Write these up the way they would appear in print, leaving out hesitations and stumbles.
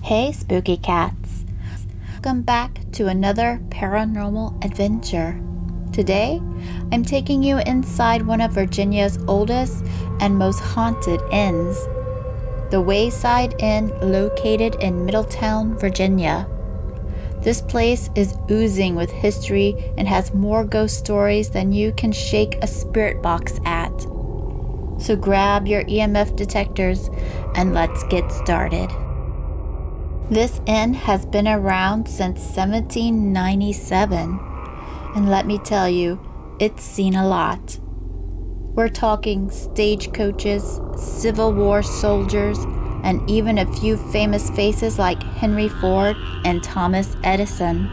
Hey, spooky cats. Welcome back to another paranormal adventure. Today, I'm taking you inside one of Virginia's oldest and most haunted inns, the Wayside Inn located in Middletown, Virginia. This place is oozing with history and has more ghost stories than you can shake a spirit box at. So grab your EMF detectors and let's get started. This inn has been around since 1797, and let me tell you, it's seen a lot. We're talking stagecoaches, Civil War soldiers, and even a few famous faces like Henry Ford and Thomas Edison.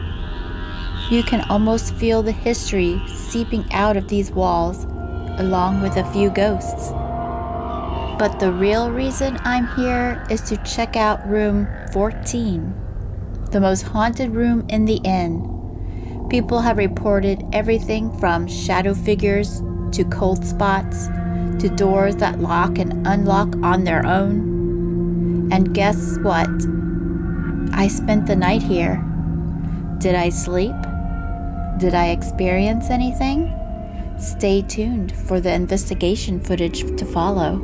You can almost feel the history seeping out of these walls, along with a few ghosts. But the real reason I'm here is to check out room 14, the most haunted room in the inn. People have reported everything from shadow figures to cold spots to doors that lock and unlock on their own. And guess what? I spent the night here. Did I sleep? Did I experience anything? Stay tuned for the investigation footage to follow.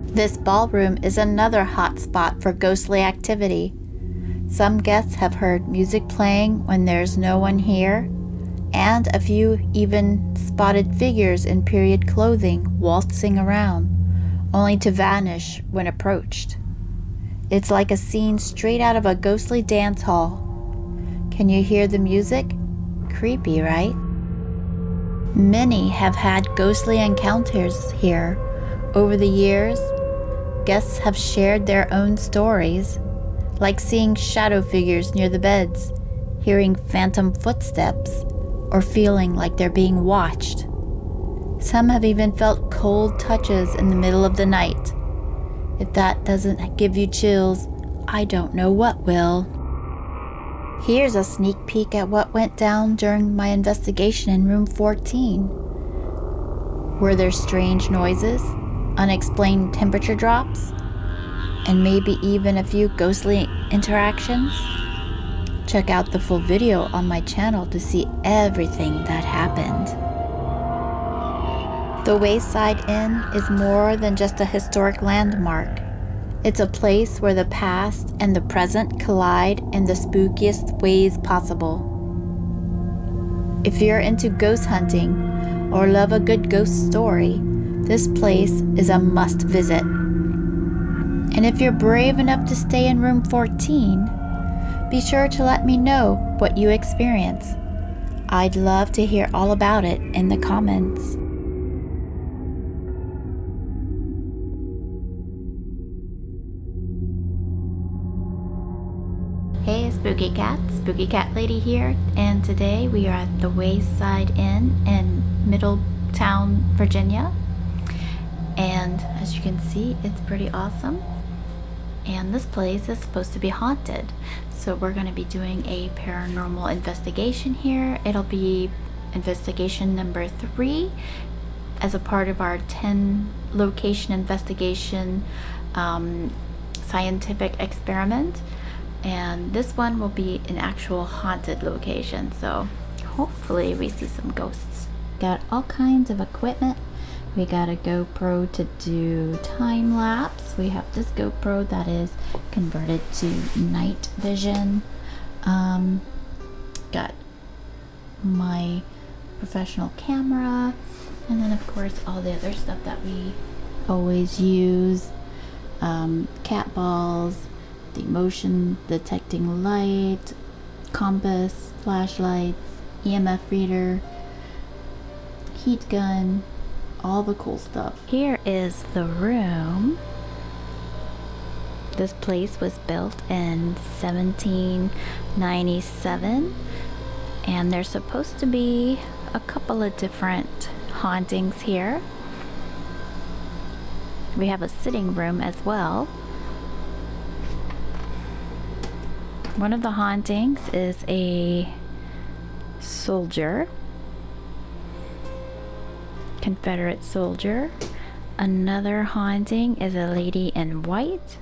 This ballroom is another hot spot for ghostly activity. Some guests have heard music playing when there's no one here, and a few even spotted figures in period clothing waltzing around, only to vanish when approached. It's like a scene straight out of a ghostly dance hall. Can you hear the music? Creepy, right? Many have had ghostly encounters here. Over the years, guests have shared their own stories, like seeing shadow figures near the beds, hearing phantom footsteps, or feeling like they're being watched. Some have even felt cold touches in the middle of the night. If that doesn't give you chills, I don't know what will. Here's a sneak peek at what went down during my investigation in room 14. Were there strange noises, unexplained temperature drops, and maybe even a few ghostly interactions? Check out the full video on my channel to see everything that happened. The Wayside Inn is more than just a historic landmark. It's a place where the past and the present collide in the spookiest ways possible. If you're into ghost hunting or love a good ghost story, this place is a must visit. And if you're brave enough to stay in room 14, be sure to let me know what you experience. I'd love to hear all about it in the comments. Hey, Spooky Cat Lady here, and today we are at the Wayside Inn in Middletown, Virginia. And as you can see, it's pretty awesome. And this place is supposed to be haunted. So we're going to be doing a paranormal investigation here. It'll be investigation number 3 as a part of our 10 location investigation scientific experiment. And this one will be an actual haunted location. So hopefully we see some ghosts. Got all kinds of equipment. We got a GoPro to do time lapse. We have this GoPro that is converted to Nightvision. Got my professional camera, and then of course all the other stuff that we always use. Cat balls, the motion detecting light, compass, flashlights, EMF reader, heat gun, all the cool stuff. Here is the room. This place was built in 1797, and there's supposed to be a couple of different hauntings here. We have a sitting room as well. One of the hauntings is a soldier, Confederate soldier. Another haunting is a lady in white.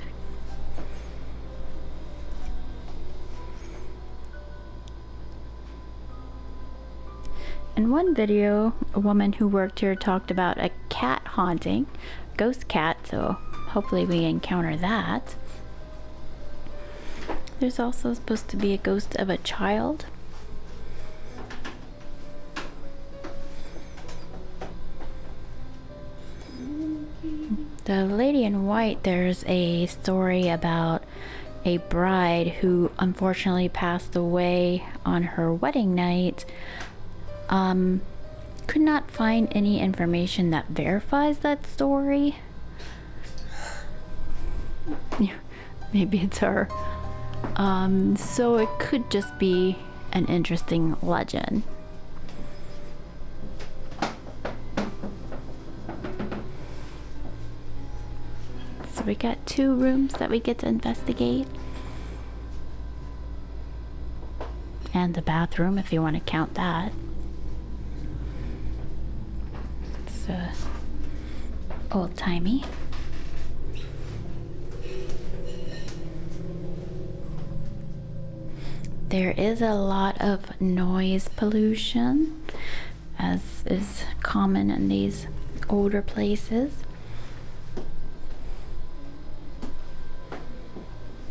In one video, a woman who worked here talked about a cat haunting, ghost cat, so hopefully we encounter that. There's also supposed to be a ghost of a child. The lady in white, there's a story about a bride who unfortunately passed away on her wedding night. Could not find any information that verifies that story. Yeah, maybe it's her. So it could just be an interesting legend. So we got 2 rooms that we get to investigate. And the bathroom, if you want to count that. It's old-timey. There is a lot of noise pollution, as is common in these older places.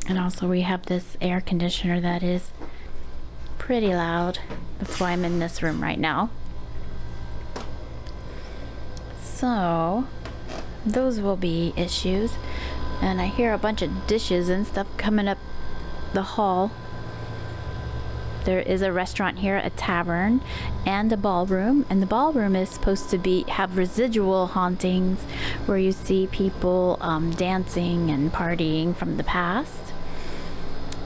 And also we have this air conditioner that is pretty loud. That's why I'm in this room right now. So those will be issues. And I hear a bunch of dishes and stuff coming up the hall. There is a restaurant here, a tavern, and a ballroom. And the ballroom is supposed to have residual hauntings where you see people dancing and partying from the past.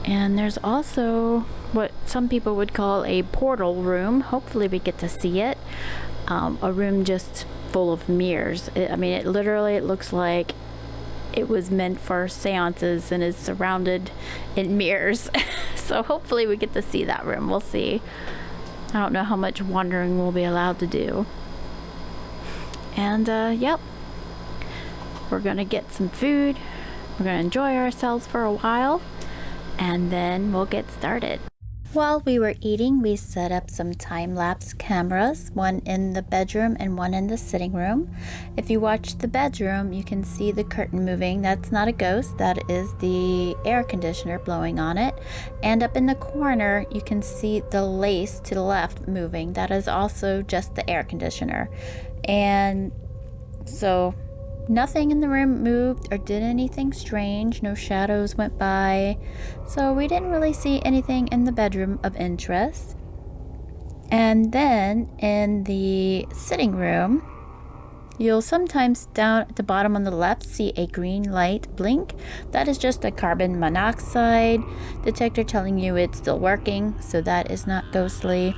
And there's also what some people would call a portal room. Hopefully we get to see it. A room just full of mirrors. It literally looks like it was meant for seances and is surrounded in mirrors. So hopefully we get to see that room. We'll see. I don't know how much wandering we'll be allowed to do. And yep, we're gonna get some food. We're gonna enjoy ourselves for a while, and then we'll get started. While we were eating, we set up some time-lapse cameras, one in the bedroom and one in the sitting room. If you watch the bedroom, you can see the curtain moving. That's not a ghost, that is the air conditioner blowing on it. And up in the corner, you can see the lace to the left moving. That is also just the air conditioner. And so nothing in the room moved or did anything strange. No shadows went by. So we didn't really see anything in the bedroom of interest. And then in the sitting room, you'll sometimes down at the bottom on the left see a green light blink. That is just a carbon monoxide detector telling you it's still working. So that is not ghostly.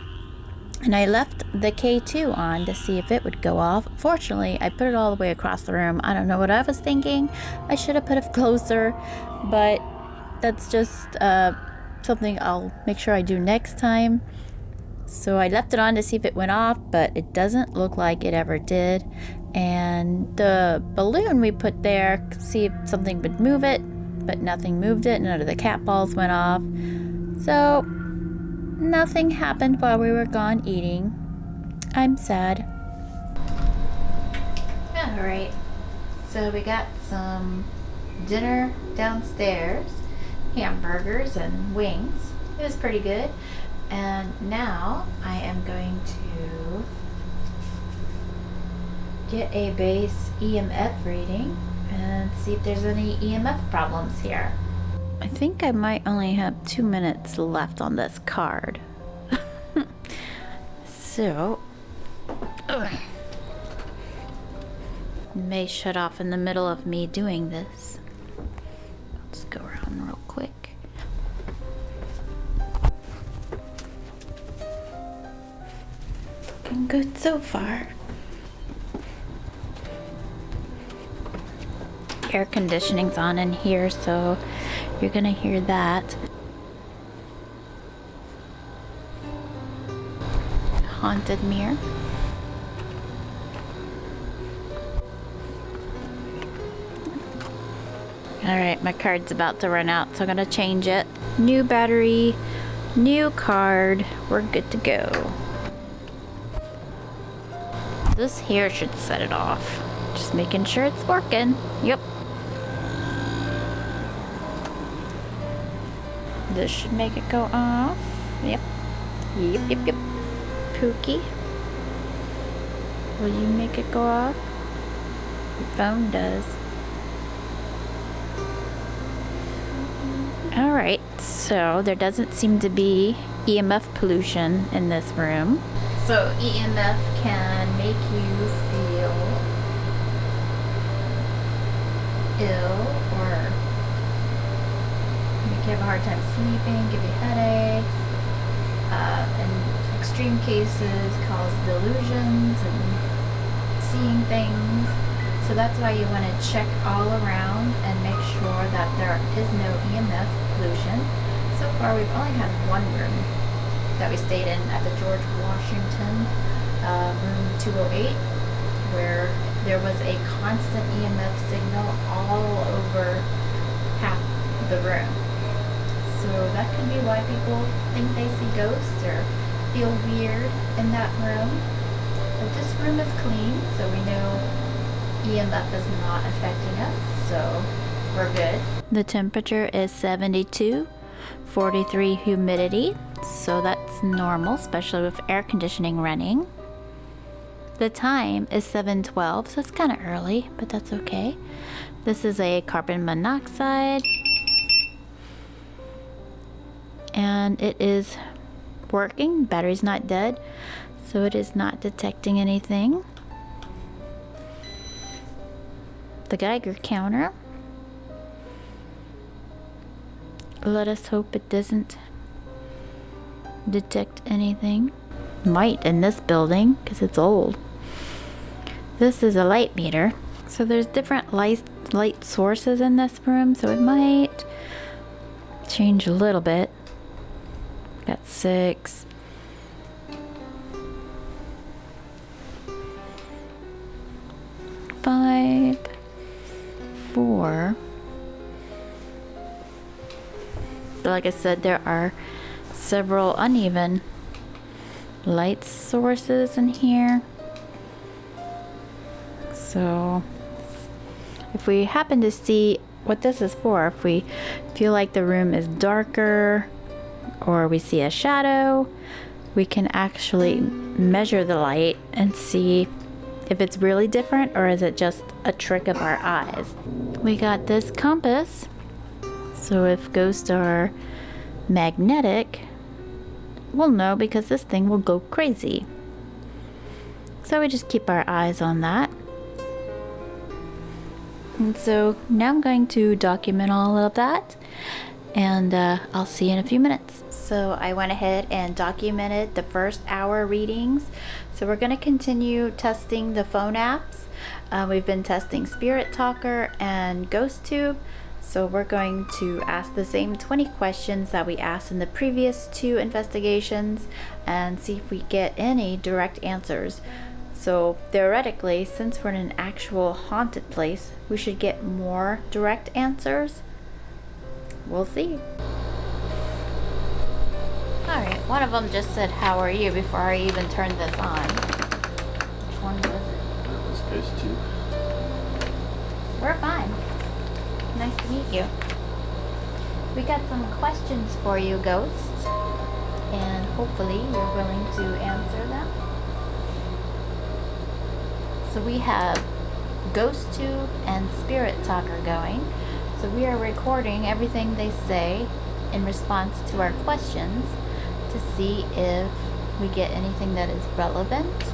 And I left the K2 on to see if it would go off. Fortunately, I put it all the way across the room. I don't know what I was thinking. I should have put it closer, but that's just something I'll make sure I do next time. So I left it on to see if it went off, but it doesn't look like it ever did. And the balloon we put there, see if something would move it, but nothing moved it. None of the cat balls went off. So nothing happened while we were gone eating. I'm sad. Alright, so we got some dinner downstairs, hamburgers and wings. It was pretty good. And now I am going to get a base EMF reading and see if there's any EMF problems here. I think I might only have 2 minutes left on this card. So, may shut off in the middle of me doing this. Let's go around real quick. Looking good so far. Air conditioning's on in here, so you're gonna hear that. Haunted mirror. Alright, my card's about to run out, so I'm gonna change it. New battery, new card. We're good to go. This here should set it off. Just making sure it's working. Yep. This should make it go off. Yep. Yep. Pookie. Will you make it go off? Your phone does. Alright, so there doesn't seem to be EMF pollution in this room. So EMF can make you feel ill or make you have a hard time sleeping, give you headaches, in extreme cases cause delusions and seeing things. So that's why you want to check all around and make sure that there is no EMF pollution. So far we've only had one room that we stayed in at the George Washington, room 208, where there was a constant EMF signal all over half the room. So that could be why people think they see ghosts or feel weird in that room. But this room is clean, so we know EMF is not affecting us, so we're good. The temperature is 72, 43 humidity, so that's normal, especially with air conditioning running. The time is 7:12, so it's kind of early, but that's okay. This is a carbon monoxide, and it is working. Battery's not dead, so it is not detecting anything. The Geiger counter. Let us hope it doesn't detect anything. Might in this building because it's old. This is a light meter. So there's different light sources in this room, so it might change a little bit. Got 6. Five. 4. But like I said, there are several uneven light sources in here. So if we happen to see what this is for, if we feel like the room is darker or we see a shadow, we can actually measure the light and see if it's really different or is it just a trick of our eyes. We got this compass, so if ghosts are magnetic, we'll know because this thing will go crazy. So we just keep our eyes on that. And so now I'm going to document all of that, and I'll see you in a few minutes. So I went ahead and documented the first hour readings. So we're going to continue testing the phone apps. We've been testing Spirit Talker and GhostTube. So we're going to ask the same 20 questions that we asked in the previous 2 investigations and see if we get any direct answers. So theoretically, since we're in an actual haunted place, we should get more direct answers. We'll see. Alright, one of them just said, "How are you?" before I even turned this on. Which one was it? That was Ghost 2. We're fine. Nice to meet you. We got some questions for you, ghosts, and hopefully you're willing to answer them. So we have GhostTube and Spirit Talker going. So we are recording everything they say in response to our questions to see if we get anything that is relevant.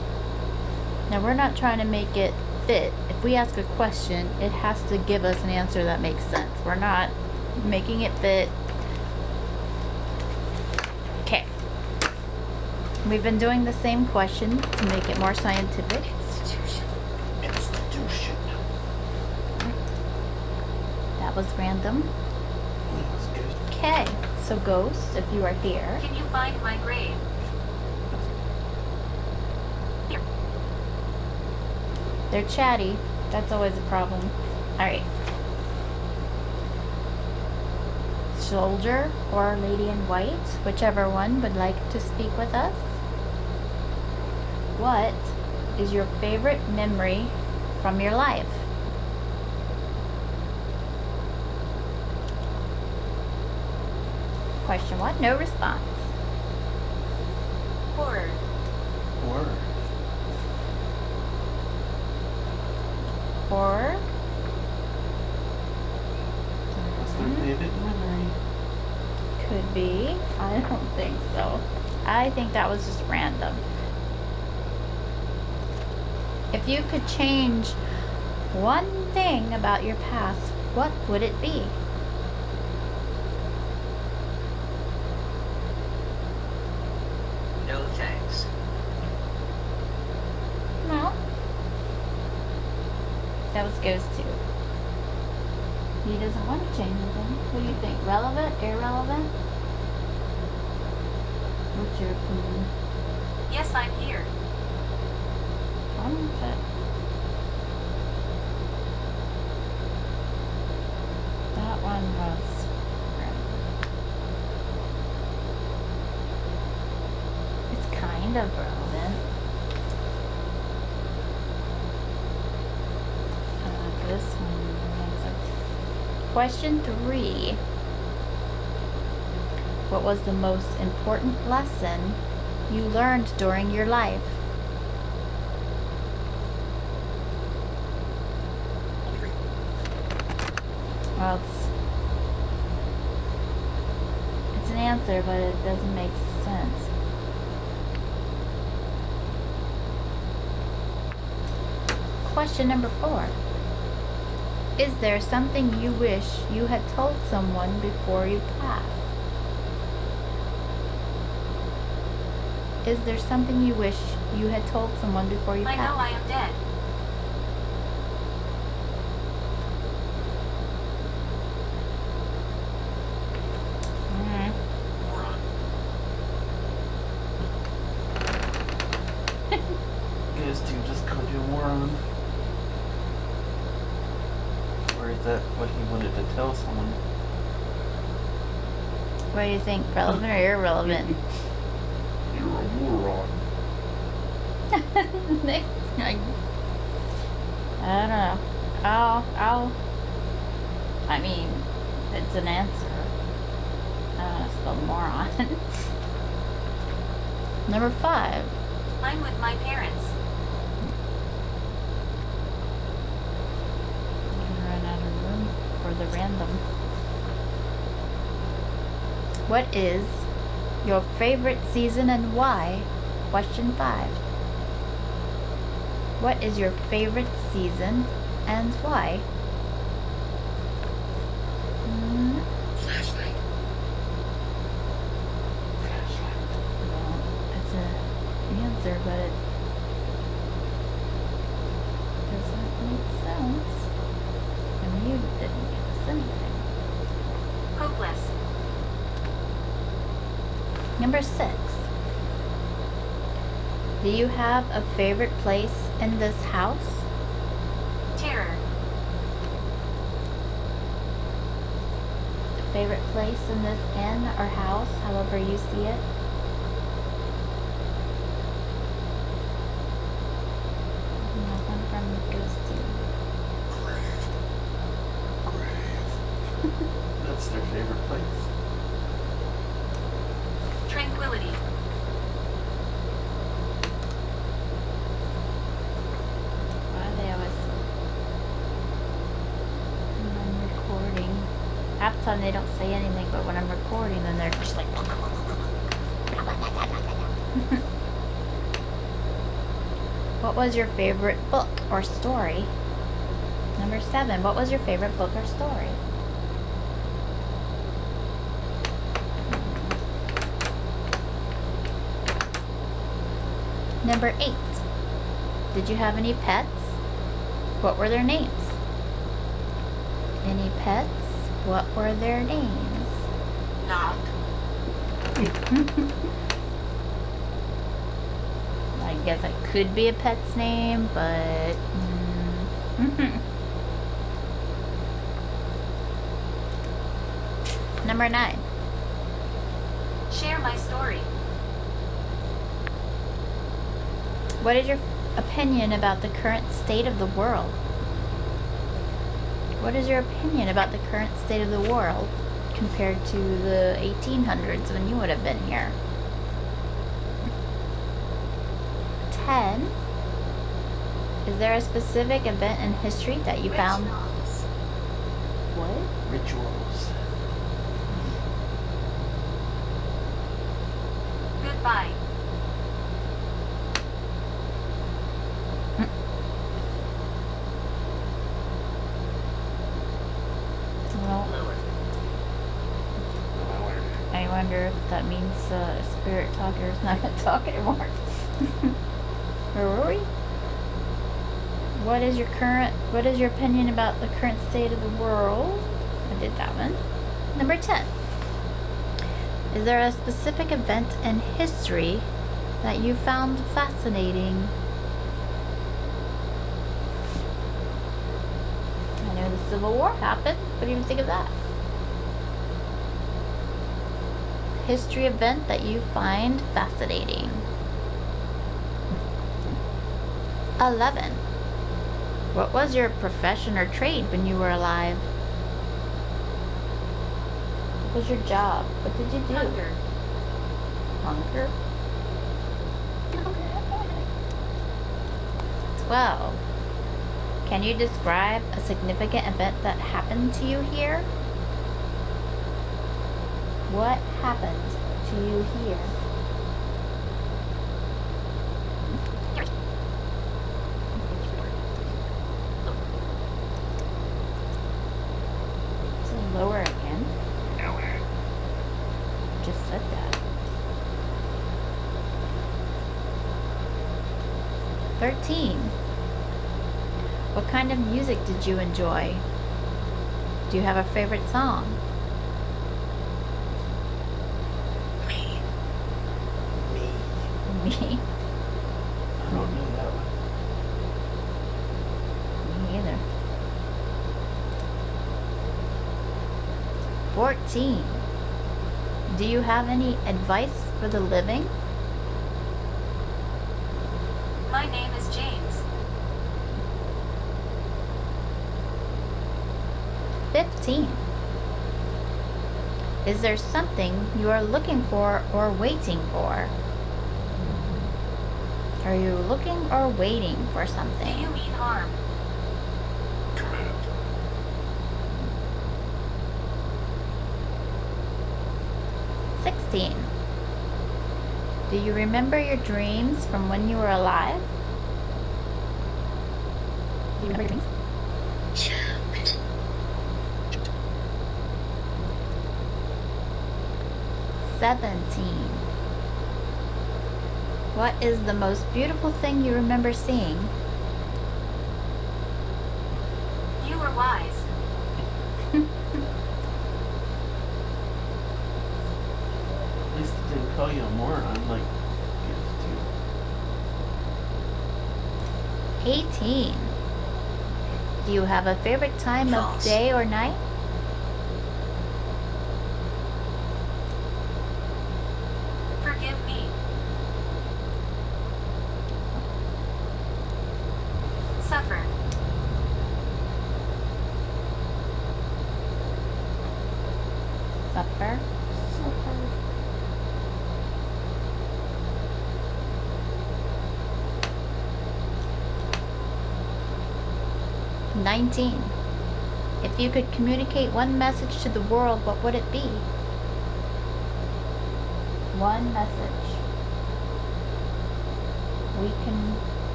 Now we're not trying to make it fit. If we ask a question, it has to give us an answer that makes sense. We're not making it fit. Okay. We've been doing the same questions to make it more scientific. Institution. That was random. Okay, so ghosts, if you are here. Can you find my grave? Here. They're chatty. That's always a problem. Alright. Soldier or lady in white, whichever one would like to speak with us. What is your favorite memory from your life? Question 1, no response. Horror. Horror. Horror? What's their favorite memory? Could be. I don't think so. I think that was just random. If you could change one thing about your past, what would it be? No thanks. No. That was Ghost 2. He doesn't want to change anything. What do you think? Relevant? Irrelevant? What's your opinion? Yes, I'm here. That one was it's kind of relevant. This one. Question 3. What was the most important lesson you learned during your life? Well, it's an answer, but it doesn't make sense. Question number 4. Is there something you wish you had told someone before you passed? Is there something you wish you had told someone before you I passed? know I am dead. Guys, do just called you a moron. Or is that what he wanted to tell someone? What do you think? Relevant or irrelevant? You're a moron. I don't know. I mean, it's an answer. I don't want to spell moron. Number 5. I'm with my parents. I'm gonna run out of room for the random. What is your favorite season and why? Question 5. What is your favorite season and why? Flashlight. Well, it's an answer, but it doesn't make sense. And you didn't give us anything. Hopeless. Number 6. Do you have a favorite place in this house? Terror. A favorite place in this inn or house, however you see it? Nothing from Ghost 2. Grave. That's their favorite place. Tranquility. Why are they always when I'm recording? Half the time they don't say anything, but when I'm recording, then they're just like. What was your favorite book or story? Number 7. What was your favorite book or story? Number 8. Did you have any pets? What were their names? Any pets? What were their names? Not. I guess it could be a pet's name, but Number 9. Share my story. What is your opinion about the current state of the world? What is your opinion about the current state of the world compared to the 1800s when you would have been here? 10. Is there a specific event in history that you found? Rituals. What? Rituals. Goodbye. Well, Lower. I wonder if that means Spirit Talker is not going to talk anymore. Where were we? What is your opinion about the current state of the world? I did that one. Number 10. Is there a specific event in history that you found fascinating? I know the Civil War happened. What do you think of that? History event that you find fascinating. 11. What was your profession or trade when you were alive? What was your job? What did you do? Hunger. Hunger? 12. Can you describe a significant event that happened to you here? What happened to you here? So lower again. Just said that. 13. What kind of music did you enjoy? Do you have a favorite song? Me. Me? I don't know that one. Me either. 14. Do you have any advice for the living? My name is James. 15. Is there something you are looking for or waiting for? Are you looking or waiting for Do something? you mean harm? Correct. 16. Do you remember your dreams from when you were alive? Do you remember your dreams? 17. What is the most beautiful thing you remember seeing? You were wise. At least it didn't call you a moron like it used to. 18. Do you have a favorite time of False. day or night? Forgive me. Suffer. Supper. 19. If you could communicate one message to the world, what would it be? One message.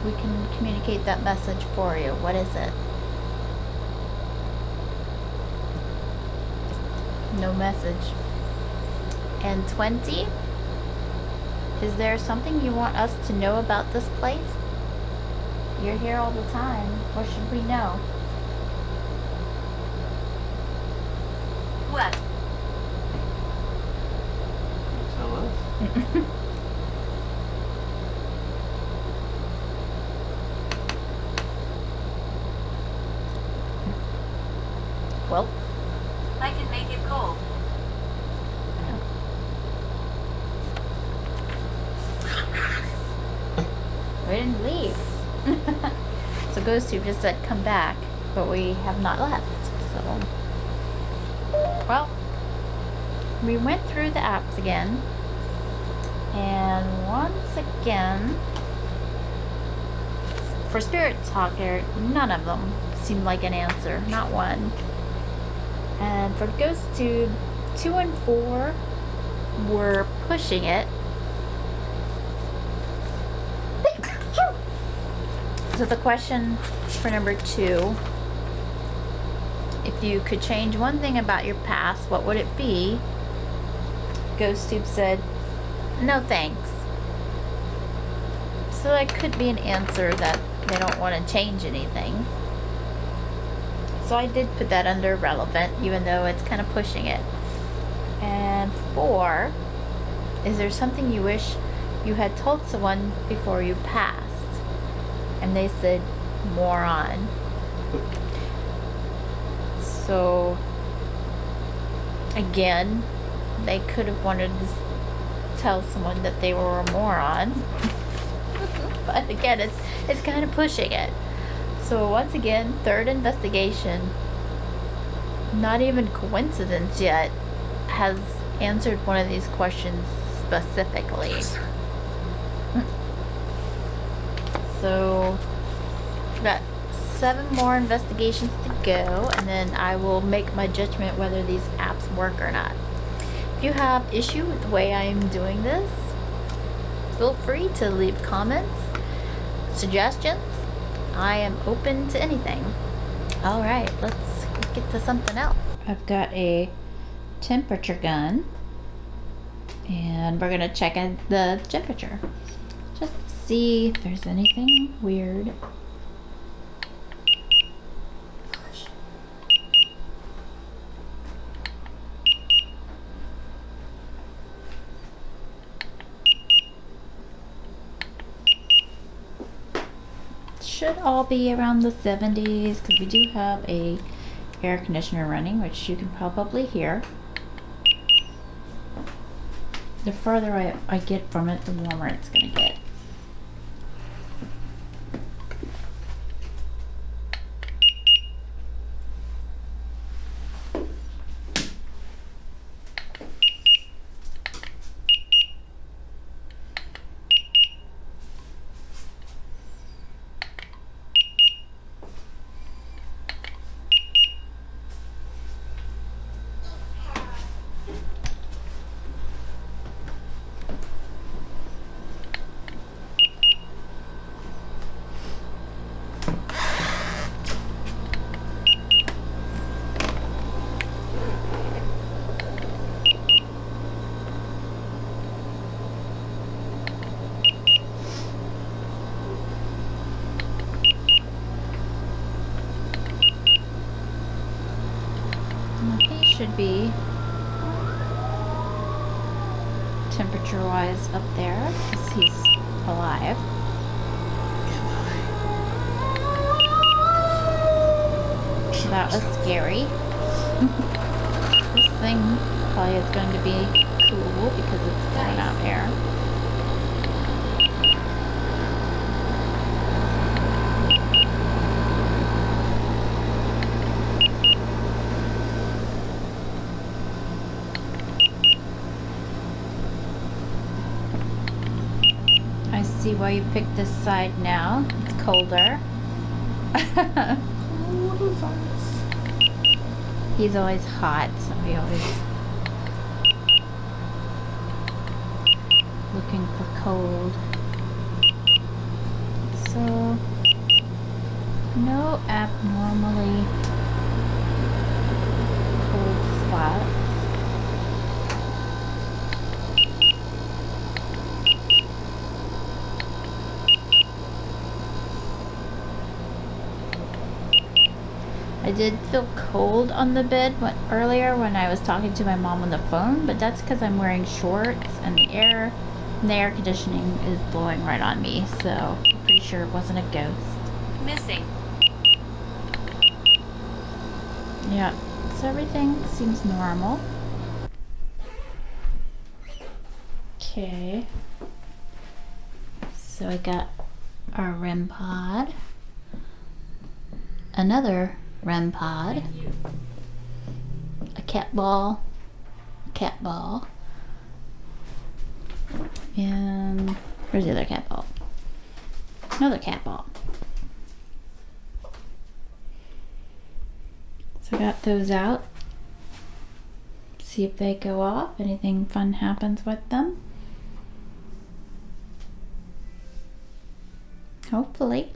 We can communicate that message for you. What is it? No message. And 20. Is there something you want us to know about this place? You're here all the time. What should we know? What? Tell us. Well, I can make it cold. We didn't leave. So GhostTube just said come back, but we have not left. So, well, we went through the apps again, and once again, for Spirit Talker, none of them seemed like an answer, not one. And for GhostTube, 2 and 4 were pushing it. So the question for number 2, if you could change one thing about your past, what would it be? GhostTube said, no thanks. So that could be an answer that they don't want to change anything. So I did put that under relevant, even though it's kind of pushing it. And 4, is there something you wish you had told someone before you passed? And they said, moron. So, again, they could have wanted to tell someone that they were a moron. But again, it's kind of pushing it. So once again, third investigation, not even coincidence yet, has answered one of these questions specifically. So, we've got 7 more investigations to go, and then I will make my judgment whether these apps work or not. If you have issue with the way I am doing this, feel free to leave comments, suggestions. I am open to anything. Alright, let's get to something else. I've got a temperature gun, and we're going to check in the temperature just to see if there's anything weird. Should all be around the 70s because we do have a air conditioner running, which you can probably hear. The further I get from it, the warmer it's gonna get. Should be temperature wise up there because he's alive. So that was scary. This thing probably is going to be cool because it's blowing out air. See why you picked this side now. It's colder. He's always hot, so he always looking for cold. So no abnormally cold spots. I did feel cold on the bed earlier when I was talking to my mom on the phone, but that's because I'm wearing shorts and the air conditioning is blowing right on me, so I'm pretty sure it wasn't a ghost. Missing. Yeah, so everything seems normal. Okay. So I got our REM pod, another REM pod, a cat ball, and where's the other cat ball? Another cat ball. So I got those out. See if they go off, anything fun happens with them. Hopefully.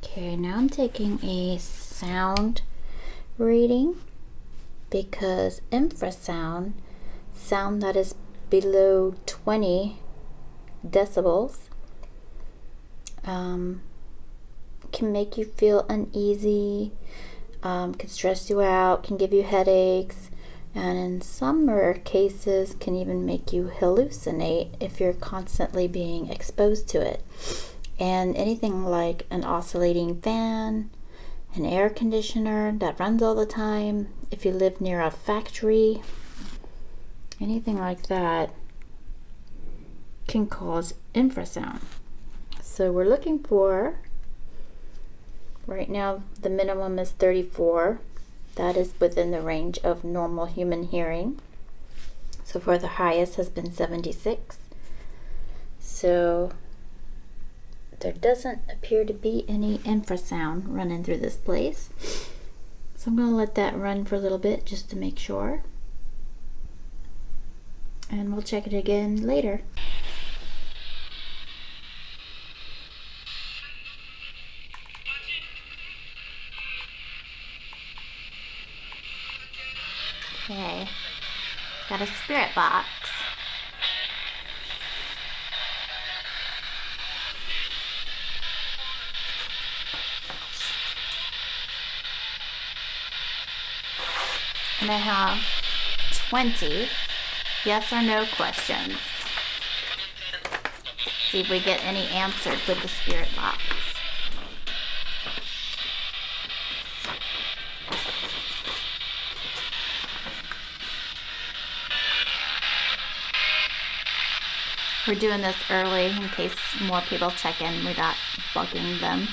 Okay, now I'm taking a sound reading because infrasound, sound that is below 20 decibels, can make you feel uneasy, can stress you out, can give you headaches, and in some rare cases can even make you hallucinate if you're constantly being exposed to it. And anything like an oscillating fan, an air conditioner that runs all the time, if you live near a factory, anything like that can cause infrasound. So we're looking for, right now the minimum is 34. That is within the range of normal human hearing. So far the highest has been 76. So there doesn't appear to be any infrasound running through this place. So I'm going to let that run for a little bit just to make sure. And we'll check it again later. Okay, got a spirit box. And I have 20 yes or no questions. See if we get any answered with the spirit box. We're doing this early in case more people check in without bugging them.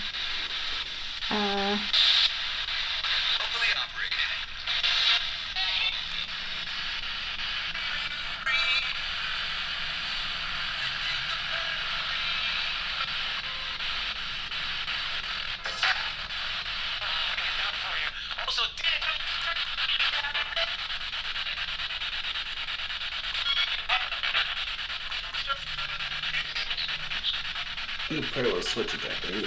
You can pretty well switch it back in.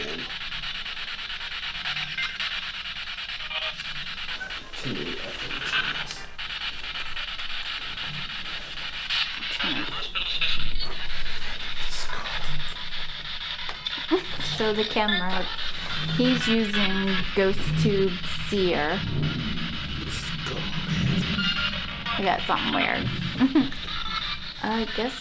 Too many efforts. So the camera, he's using Ghost Tube Seer. I got something weird. I guess.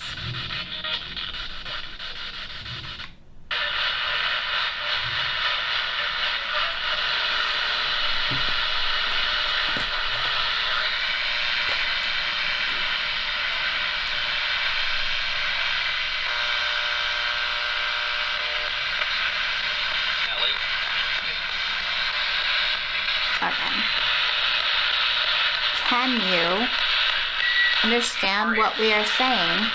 Okay. Can you understand what we are saying?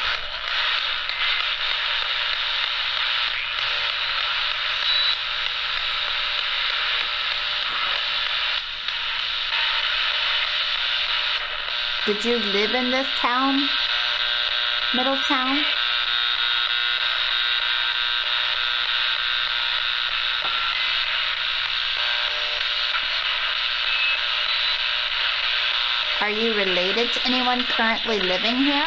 Did you live in this town? Middletown? Are you related to anyone currently living here?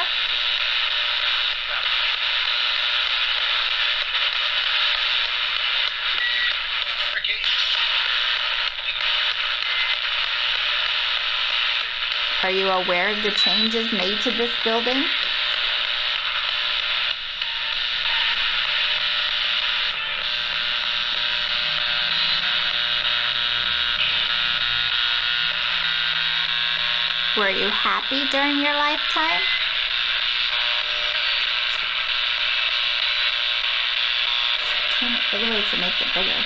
Are you aware of the changes made to this building? Were you happy during your lifetime? Turn it the other way so it makes it bigger.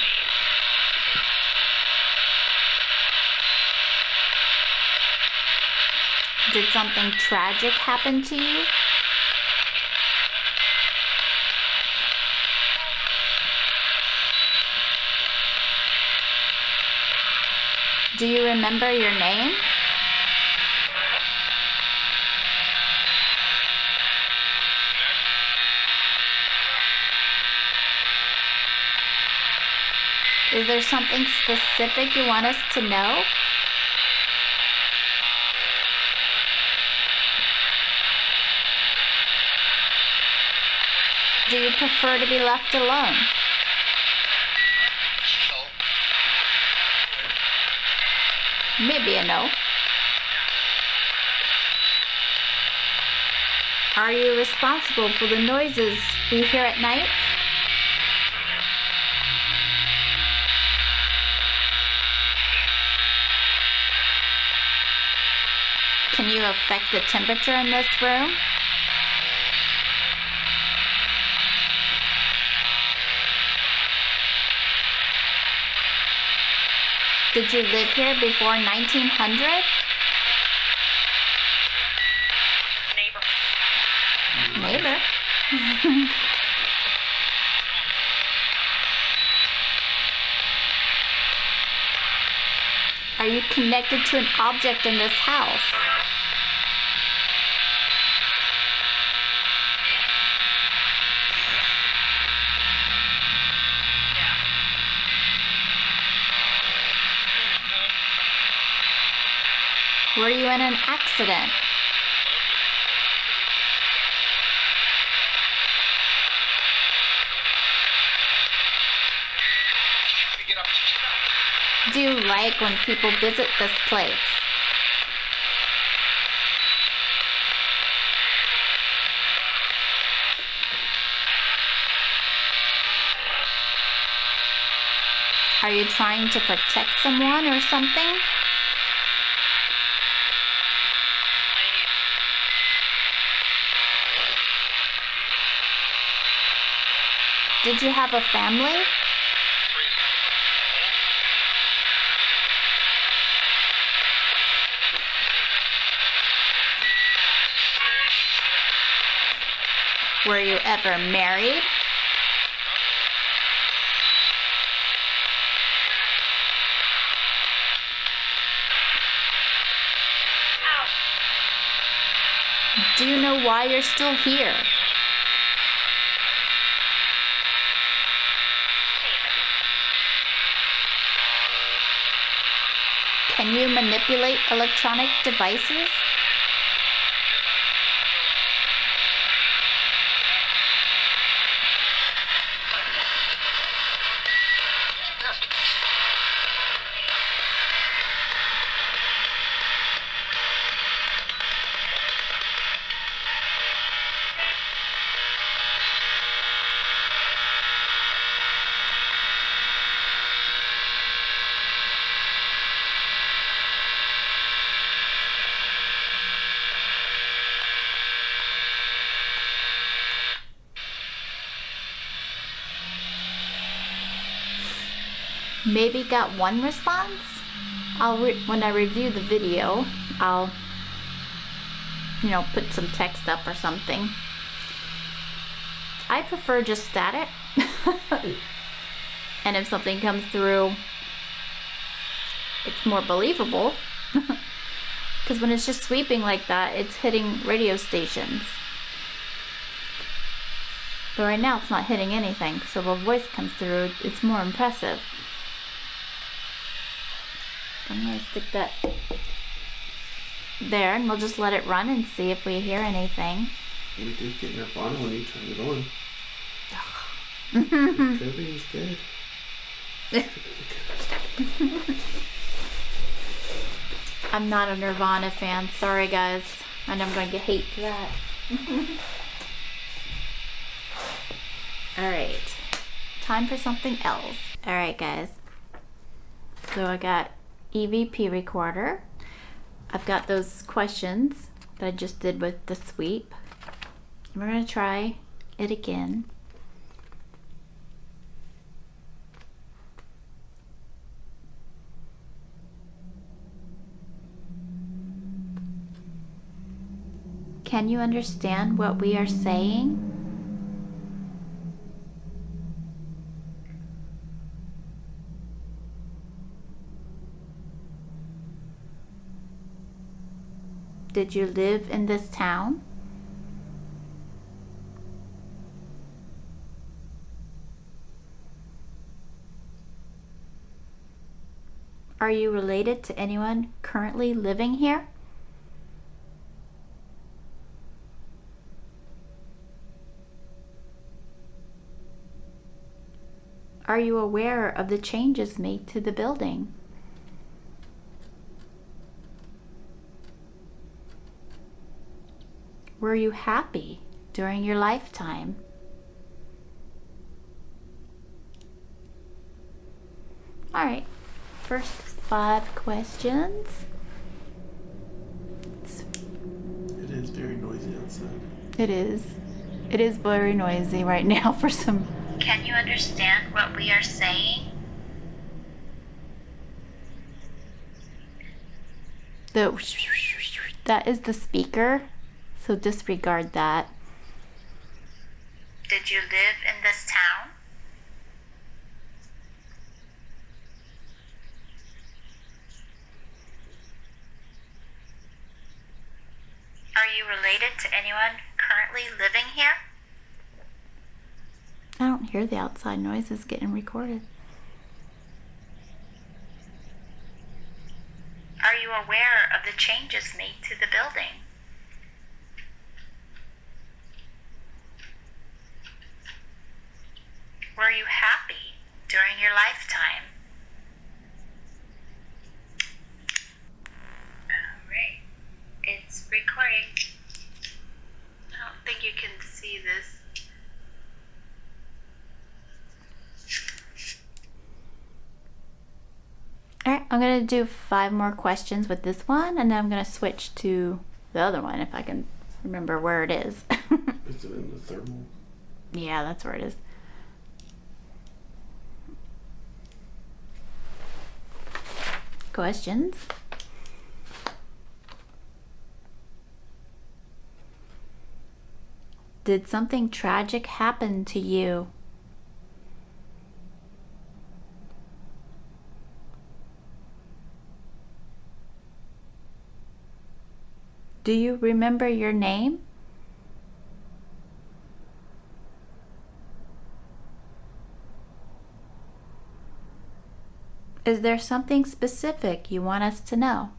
Did something tragic happen to you? Do you remember your name? Is there something specific you want us to know? Do you prefer to be left alone? Maybe a no. Are you responsible for the noises we hear at night? Can you affect the temperature in this room? Did you live here before 1900? Neighbor. Are you connected to an object in this house? Were you in an accident? Do you like when people visit this place? Are you trying to protect someone or something? Did you have a family? Were you ever married? Do you know why you're still here? Can you manipulate electronic devices? Maybe got one response? When I review the video, I'll put some text up or something. I prefer just static. And if something comes through, it's more believable. Because when it's just sweeping like that, it's hitting radio stations. But right now it's not hitting anything, so if a voice comes through, it's more impressive. I'm going to stick that there, and we'll just let it run and see if we hear anything. We did get Nirvana when you turned it on. Kirby is good. I'm not a Nirvana fan. Sorry, guys. And I'm going to get hate for that. Alright. Time for something else. Alright, guys. So I got EVP recorder. I've got those questions that I just did with the sweep. We're going to try it again. Can you understand what we are saying? Did you live in this town? Are you related to anyone currently living here? Are you aware of the changes made to the building? Were you happy during your lifetime? All right, first 5 questions. It is very noisy outside. It is. It is very noisy right now for some. Can you understand what we are saying? That is the speaker, so disregard that. Did you live in this town? Are you related to anyone currently living here? I don't hear the outside noises getting recorded. Are you aware of the changes made to the building? Were you happy during your lifetime? Alright, it's recording. I don't think you can see this. Alright, I'm going to do 5 more questions with this one, and then I'm going to switch to the other one if I can remember where it is. Is it in the thermal? Yeah, that's where it is. Questions? Did something tragic happen to you? Do you remember your name? Is there something specific you want us to know?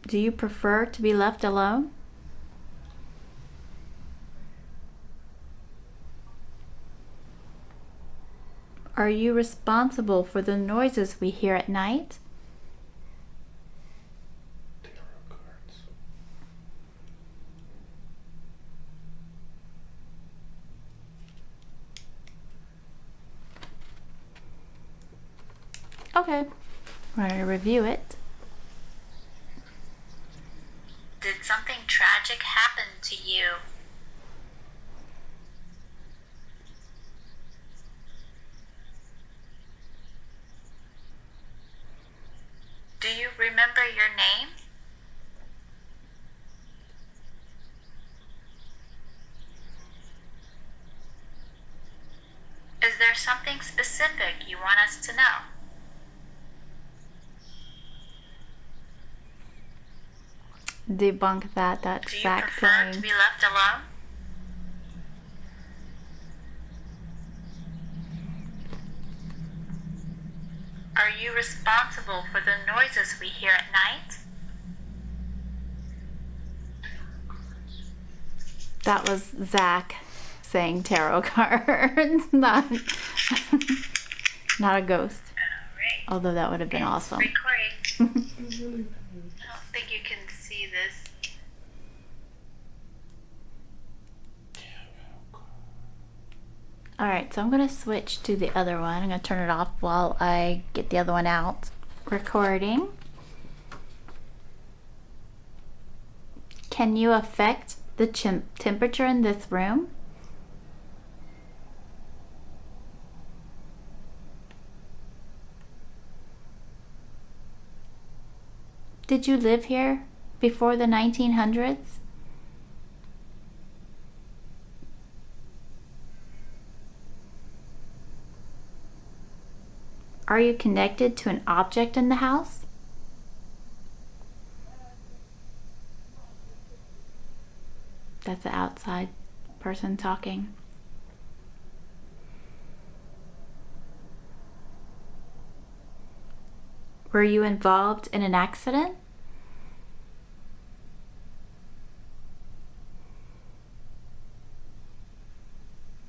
Do you prefer to be left alone? Are you responsible for the noises we hear at night? Tarot cards. Okay, we're going to review it. Did something tragic happen to you? Do you remember your name? Is there something specific you want us to know? Debunk that. That's Zach playing. Do you prefer to be left alone? Are you responsible for the noises we hear at night? That was Zach saying tarot cards, not a ghost. Right. Although that would have been awesome. Recording. I don't think you can see this. Alright, so I'm going to switch to the other one. I'm going to turn it off while I get the other one out. Recording. Can you affect the temperature in this room? Did you live here before the 1900s? Are you connected to an object in the house? That's the outside person talking. Were you involved in an accident?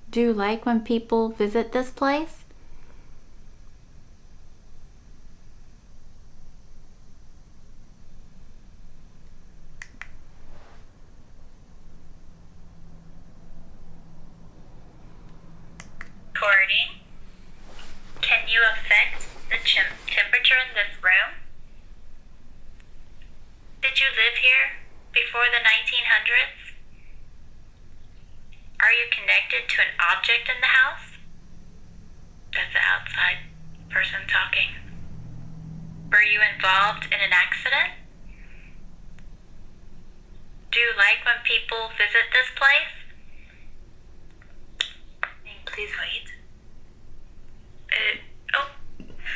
Do you like when people visit this place? Recording. Can you affect the temperature in this room? Did you live here before the 1900s? Are you connected to an object in the house? That's the outside person talking. Were you involved in an accident? Do you like when people visit this place? Please wait.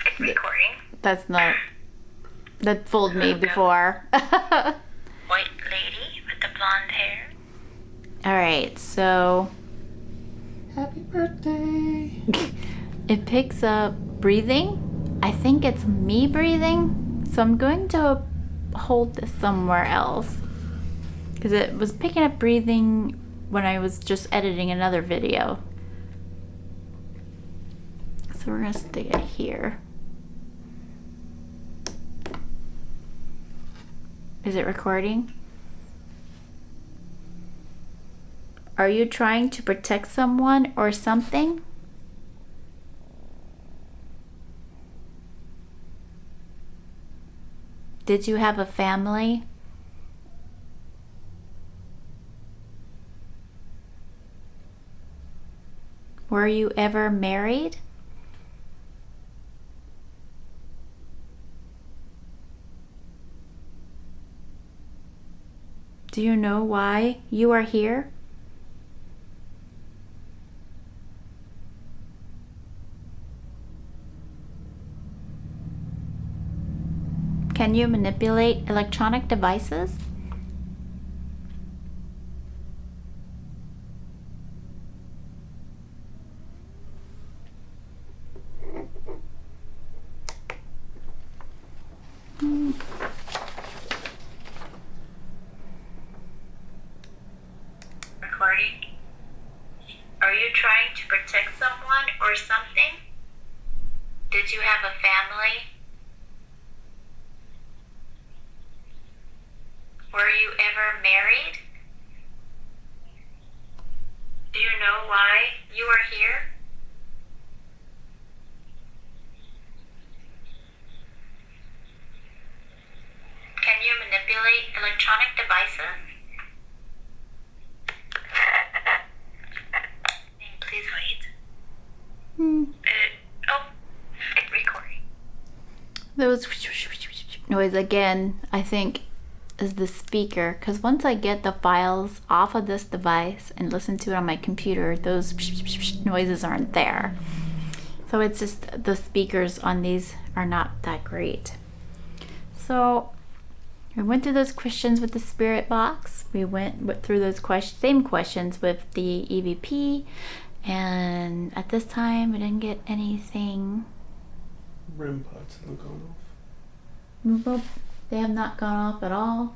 It's recording. That's not. That fooled me before. White lady with the blonde hair. Alright, so Happy birthday. it picks up breathing. I think it's me breathing. So I'm going to hold this somewhere else. Because it was picking up breathing when I was just editing another video. So we're going to stick it here. Is it recording? Are you trying to protect someone or something? Did you have a family? Were you ever married? Do you know why you are here? Can you manipulate electronic devices? Recording. Are you trying to protect someone or something? Did you have a family? Were you ever married? Do you know why you are here? Can you manipulate electronic devices? Please wait. It's recording. Those noise again, I think, is the speaker, because once I get the files off of this device and listen to it on my computer, those noises aren't there. So it's just the speakers on these are not that great. So I went through those questions with the spirit box. We went through those same questions with the EVP, and at this time we didn't get anything. REM pods haven't gone off. Nope, they have not gone off at all.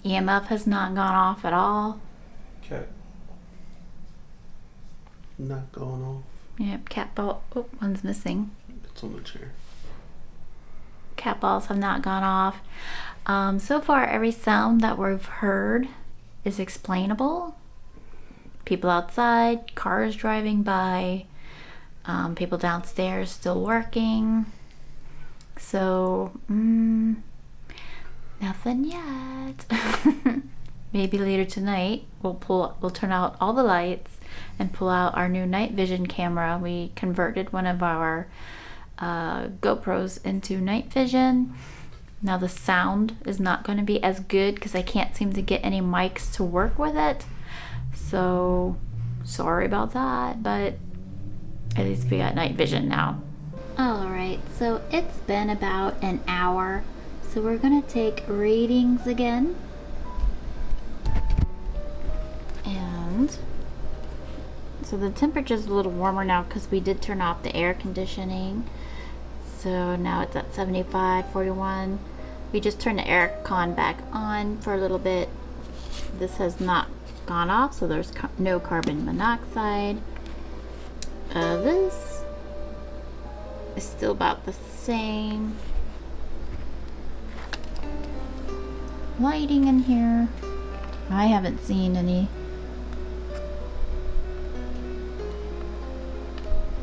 EMF has not gone off at all. Cat. Not going off. Yep, cat ball. Oh, one's missing. It's on the chair. Cat balls have not gone off. So far, every sound that we've heard is explainable. People outside, cars driving by, people downstairs still working. So, nothing yet. Maybe later tonight we'll turn out all the lights and pull out our new Nightvision camera. We converted one of our GoPros into Nightvision. Now the sound is not going to be as good because I can't seem to get any mics to work with it. So sorry about that, but at least we got night vision now. Alright, so it's been about an hour. So we're going to take readings again. And so the temperature's a little warmer now because we did turn off the air conditioning. So now it's at 75, 41. We just turned the air con back on for a little bit. This has not gone off, so there's no carbon monoxide. This is still about the same. Lighting in here. I haven't seen any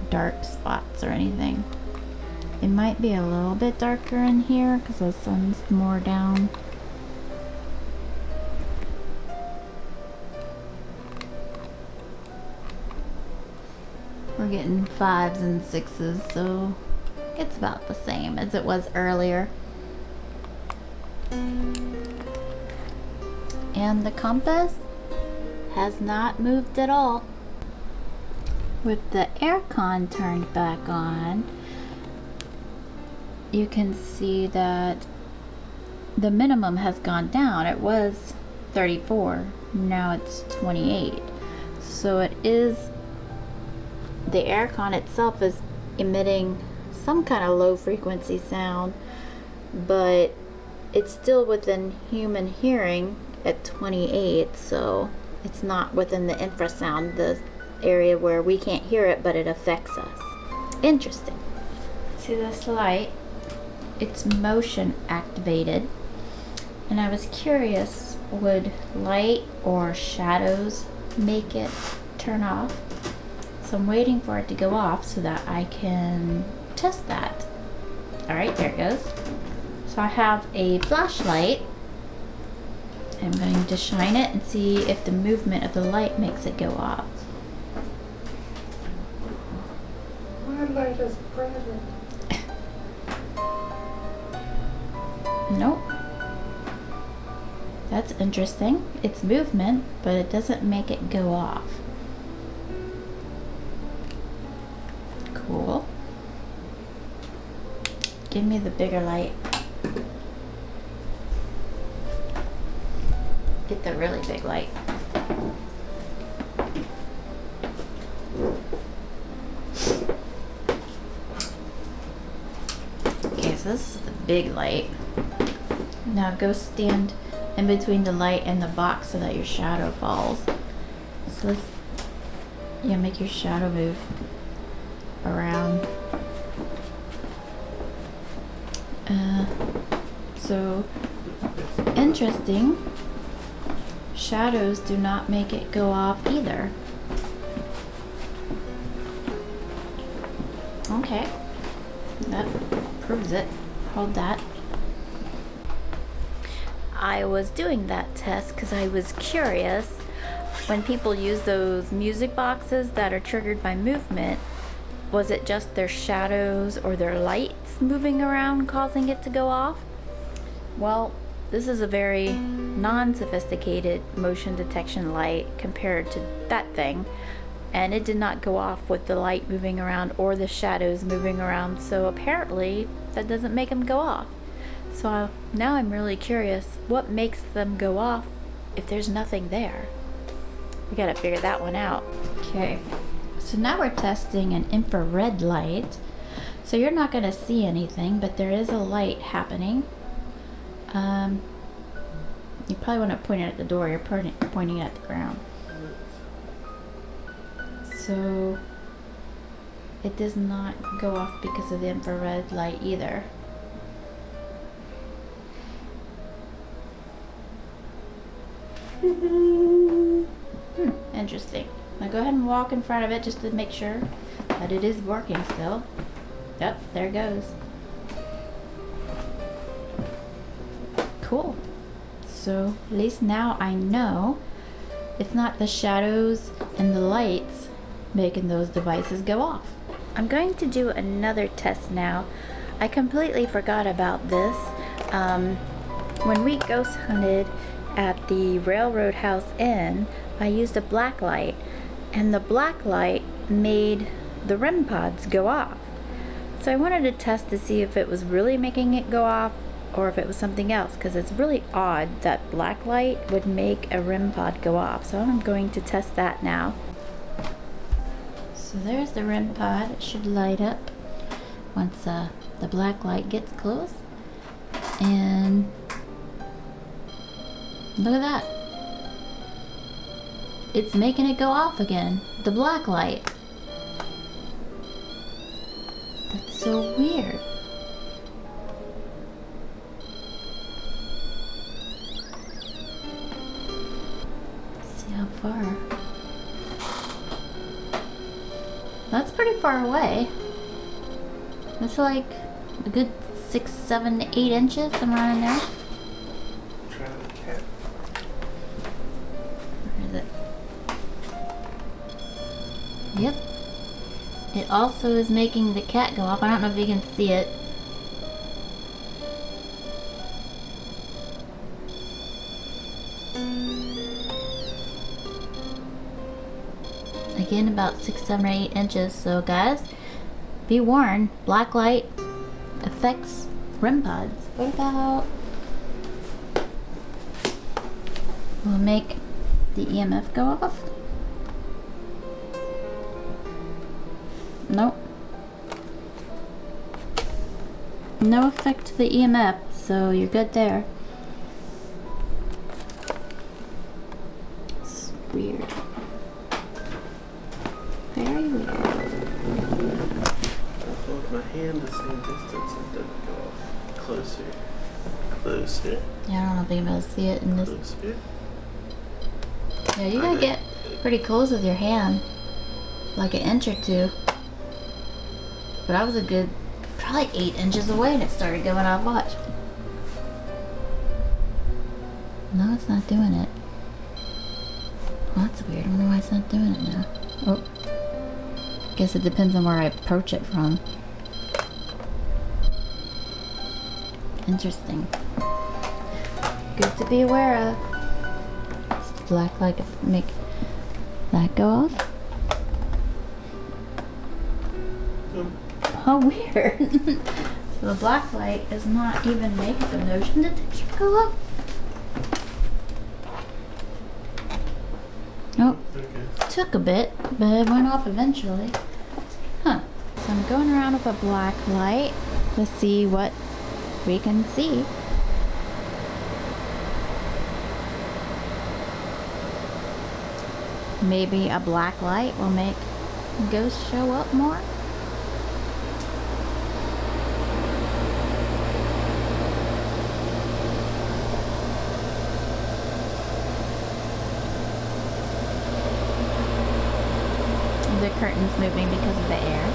dark spots or anything. It might be a little bit darker in here because the sun's more down. We're getting 5s and 6s, so it's about the same as it was earlier. And the compass has not moved at all. With the aircon turned back on, you can see that the minimum has gone down. It was 34, now it's 28. So it is, the aircon itself is emitting some kind of low frequency sound, but it's still within human hearing at 28, so it's not within the infrasound, the area where we can't hear it, but it affects us. Interesting. See this light? It's motion activated, and I was curious, would light or shadows make it turn off? So I'm waiting for it to go off so that I can test that. Alright, there it goes. So I have a flashlight. I'm going to shine it and see if the movement of the light makes it go off. My light is present. Nope. That's interesting. It's movement, but it doesn't make it go off. Cool. Give me the bigger light. Get the really big light. Okay, so this is the big light. Now go stand in between the light and the box so that your shadow falls. So let's, make your shadow move around. So interesting. Shadows do not make it go off either. Okay, that proves it. Hold that. I was doing that test because I was curious. When people use those music boxes that are triggered by movement, was it just their shadows or their lights moving around causing it to go off? Well, this is a very non-sophisticated motion detection light compared to that thing, and it did not go off with the light moving around or the shadows moving around, so apparently that doesn't make them go off. So now I'm really curious, what makes them go off if there's nothing there? We gotta figure that one out. Okay, so now we're testing an infrared light. So you're not gonna see anything, but there is a light happening. You probably want to point it at the door. You're pointing it at the ground. So it does not go off because of the infrared light either. Interesting. Now go ahead and walk in front of it just to make sure that it is working still. Yep, there it goes. Cool. So at least now I know it's not the shadows and the lights making those devices go off. I'm going to do another test now. I completely forgot about this. When we ghost hunted at the Railroad House Inn, I used a blacklight, and the blacklight made the REM pods go off. So I wanted to test to see if it was really making it go off or if it was something else, because it's really odd that blacklight would make a REM pod go off. So I'm going to test that now. So there's the REM pod. It should light up once the black light gets close. And look at that. It's making it go off again. The black light. That's so weird. Let's see how far. That's pretty far away. It's like a good 6, 7, 8 inches, somewhere in there. Try the cat. Where is it? Yep. It also is making the cat go off. I don't know if you can see it. Again, about 6, 7, or 8 inches. So guys, be warned, black light affects REM pods. What about we'll make the EMF go off? Nope. No effect to the EMF, so you're good there. It's weird. Very weird. I'll hold my hand the same distance and doesn't go off. Closer. Closer. Yeah, I don't know if you'll be able to see it in this. Closer. Yeah, you gotta get pretty close with your hand. Like an inch or two. But I was a good, probably 8 inches away and it started going off. Watch. No, it's not doing it. Well, that's weird. I wonder why it's not doing it now. Oh. Guess it depends on where I approach it from. Interesting. Good to be aware of. Does the black light make that go off? Oh, weird. So the black light is not even making the motion detector go off. Oh, took a bit, but it went off eventually. Huh. So I'm going around with a black light to see what we can see. Maybe a black light will make ghosts show up more. The curtain's moving because of the air.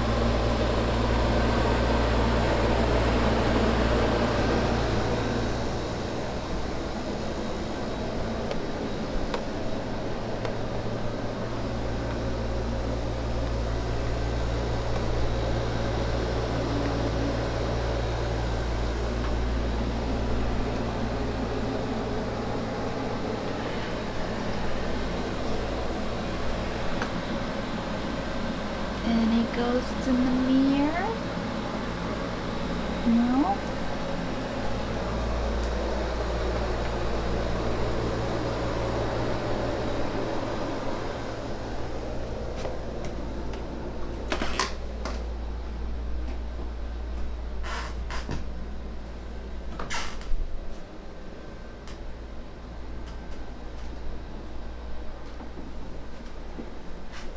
Any ghosts in the mirror? No?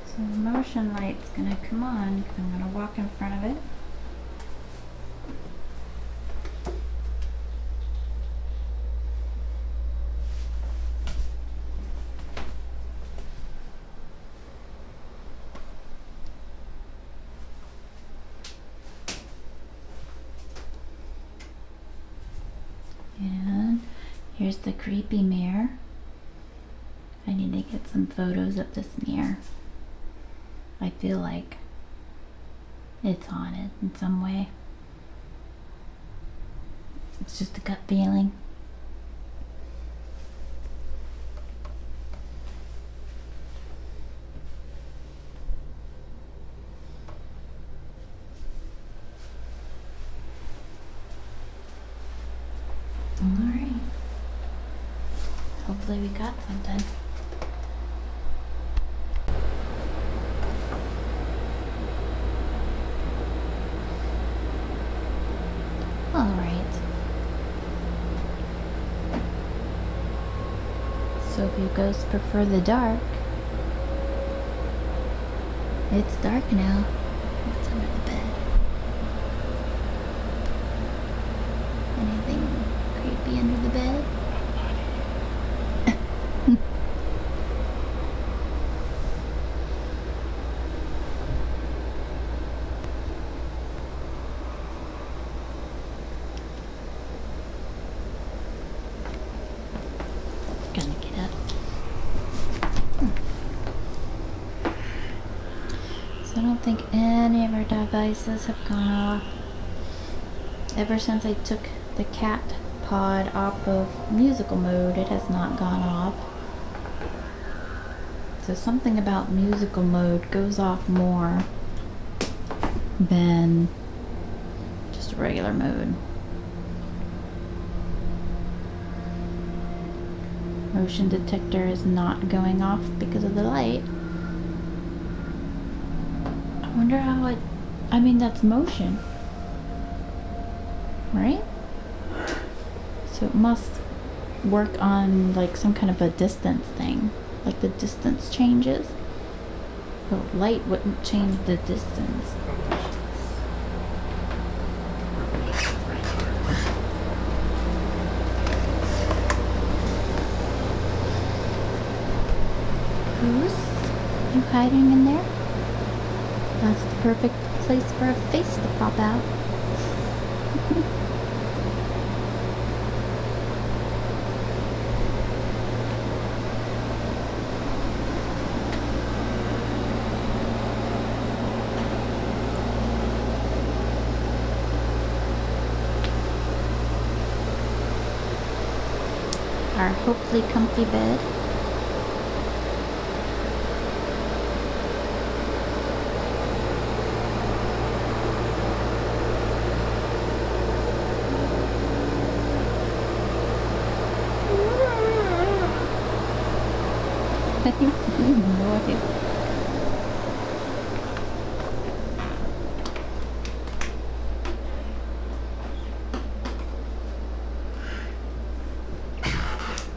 So the motion light's gonna come on because I'm gonna walk in front of it. And here's the creepy mirror. I need to get some photos of this mirror. I feel like it's haunted in some way. It's just a gut feeling. Alright. Hopefully we got something. Alright. So if you ghosts prefer the dark, it's dark now. What's under the bed? Anything creepy under the bed? Gonna get up. So I don't think any of our devices have gone off. Ever since I took the cat pod off of musical mode, it has not gone off. So something about musical mode goes off more than just regular mode. Motion detector is not going off because of the light. I wonder how it... I mean, that's motion. Right? So it must work on like some kind of a distance thing. Like the distance changes. But light wouldn't change the distance. Goose? You hiding in there? That's the perfect place for a face to pop out. Our hopefully comfy bed. Boy.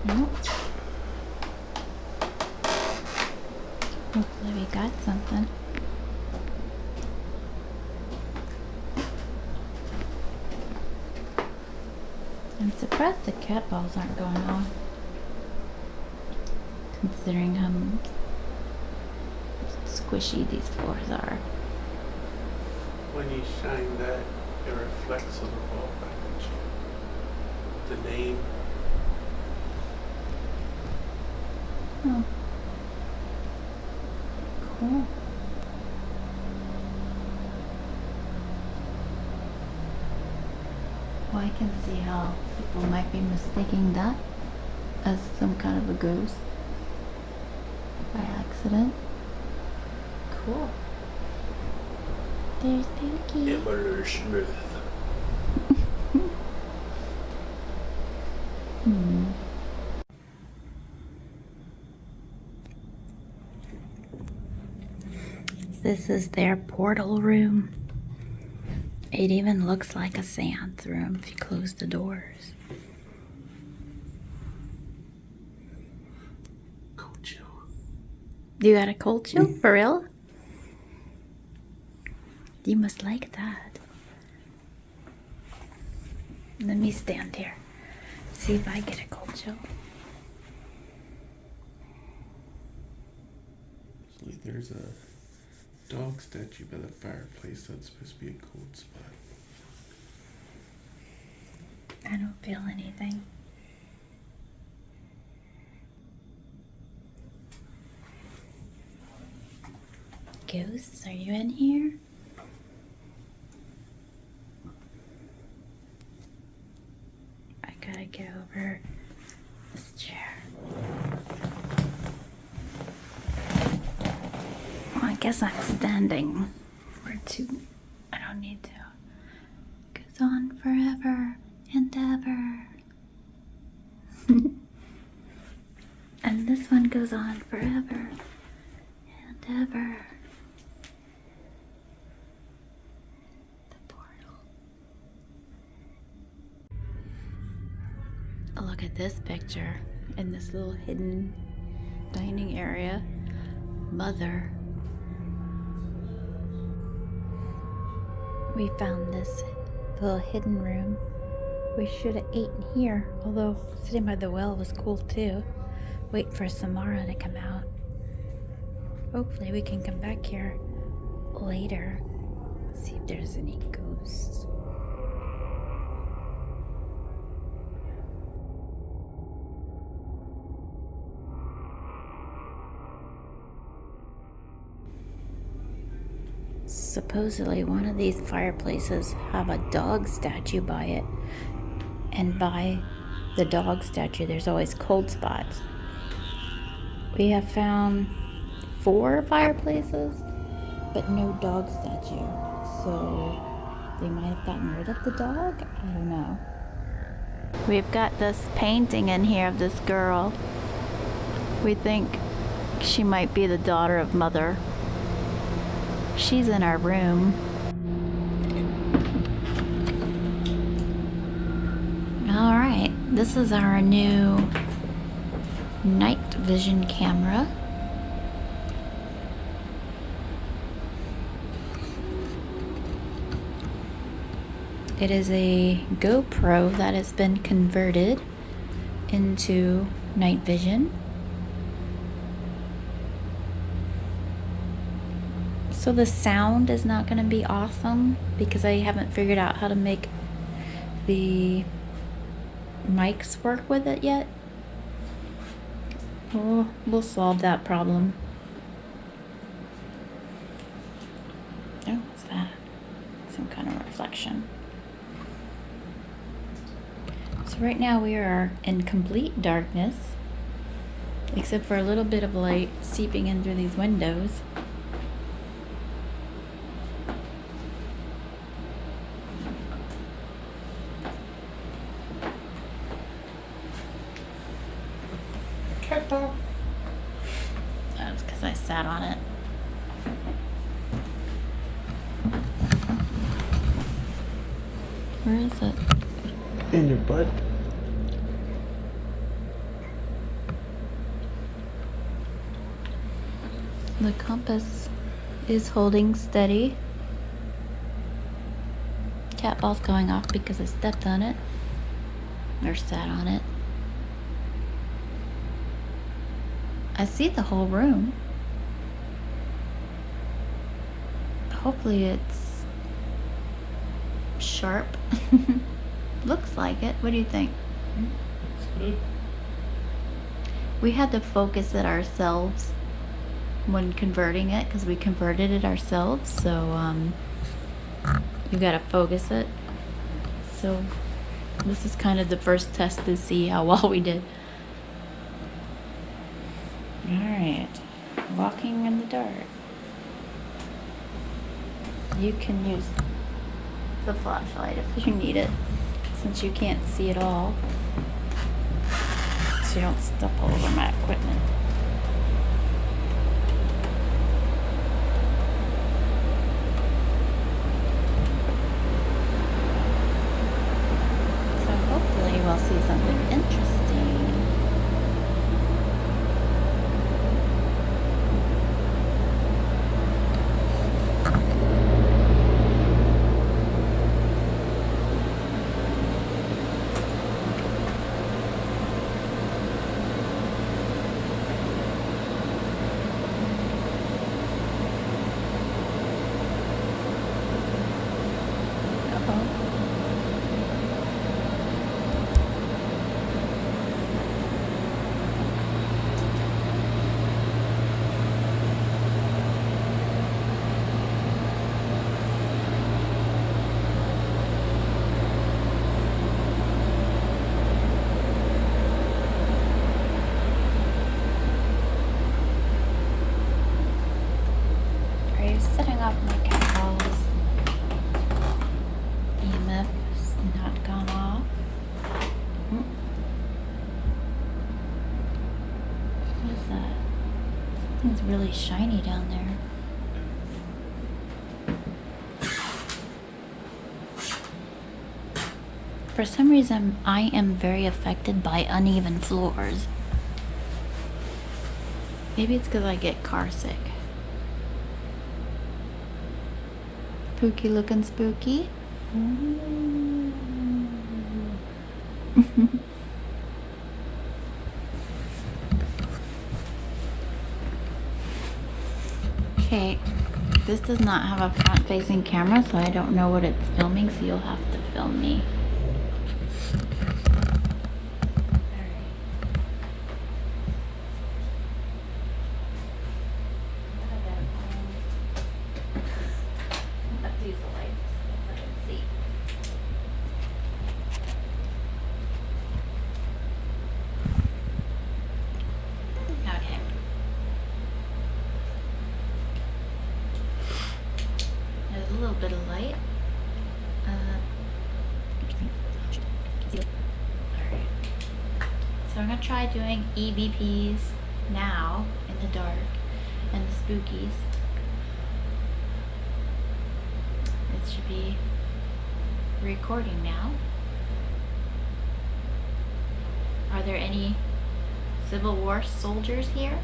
Nope. Hopefully we got something. I'm surprised the cat balls aren't going off, considering how squishy these floors are. When you shine that, it reflects on the wall back at you. The name. Oh. Cool. Well, I can see how people might be mistaking that as some kind of a ghost by accident. Cool. There's Pinky. Emily Smith. Hmm. This is their portal room. It even looks like a seance room if you close the doors. Cold chill. You got a cold chill? For real? You must like that. Let me stand here. See if I get a cold chill. Actually, there's a dog statue by the fireplace that's supposed to be a cold spot. I don't feel anything. Ghosts, are you in here? get over this chair. Well, I guess I'm standing. Or two. I don't need to. Goes on forever and ever. And this one goes on forever and ever. The portal. Look at this picture in this little hidden dining area. Mother. We found this little hidden room. We should have eaten here, although sitting by the well was cool too. Wait for Samara to come out. Hopefully we can come back here later. See if there's any ghosts. Supposedly one of these fireplaces have a dog statue by it. And by the dog statue there's always cold spots. We have found 4 fireplaces, but no dog statue. So they might have gotten rid of the dog? I don't know. We've got this painting in here of this girl. We think she might be the daughter of Mother. She's in our room. Alright, this is our new Nightvision camera. It is a GoPro that has been converted into Nightvision. So the sound is not going to be awesome because I haven't figured out how to make the mics work with it yet. We'll solve that problem. Oh, what's that? Some kind of reflection. So right now we are in complete darkness, except for a little bit of light seeping in through these windows. That's because I sat on it. Where is it? In your butt. The compass is holding steady. Cat ball's going off because I stepped on it. Or sat on it. I see the whole room. Hopefully it's sharp. Looks like it. What do you think? It's good. We had to focus it ourselves when converting it because we converted it ourselves. So you gotta focus it. So this is kind of the first test to see how well we did. Alright, walking in the dark. You can use the flashlight if you need it, since you can't see it all. So you don't step all over my equipment. So hopefully we'll see something interesting. It's really shiny down there. For some reason, I am very affected by uneven floors. Maybe it's because I get car sick. Spooky looking spooky. Okay, this does not have a front-facing camera, so I don't know what it's filming, so you'll have to film me. Bit of light. Alright. So I'm gonna try doing EVPs now in the dark and the spookies. It should be recording now. Are there any Civil War soldiers here?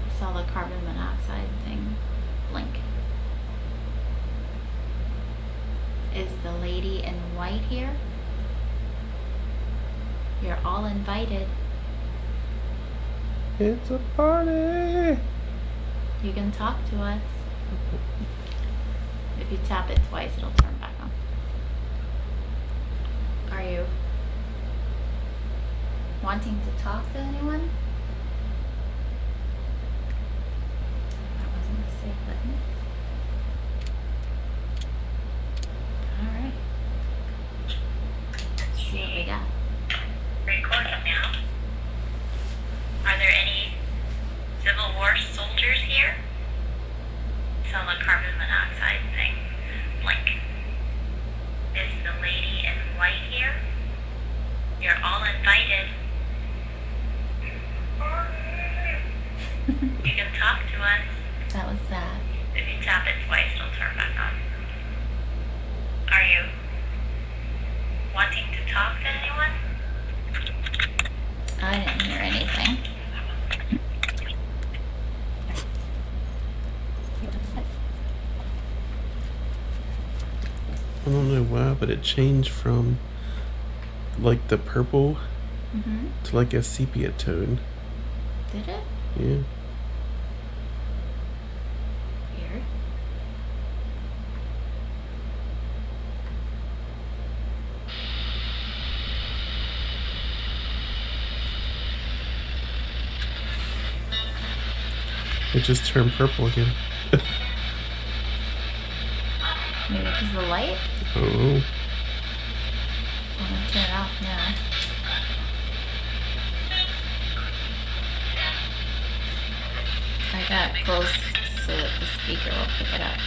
I saw the carbon monoxide thing blink. Is the lady in white here? You're all invited. It's a party! You can talk to us. If you tap it twice, it'll turn back on. Are you wanting to talk to anyone? That wasn't the safe button. Alright. Let's see what we got. Recording now. Are there any Civil War soldiers here? Saw the carbon monoxide thing blink. Is the lady in white here? You're all invited. You can talk to us. That was sad. If you tap it twice, it'll turn back on. Are you wanting to talk to anyone? I didn't hear anything. I don't know why, but it changed from like the purple to like a sepia tone. Did it? Yeah. Weird. It just turned purple again. Maybe because of the light? Oh. I'm gonna turn it off now. I got it close so that the speaker will pick it up.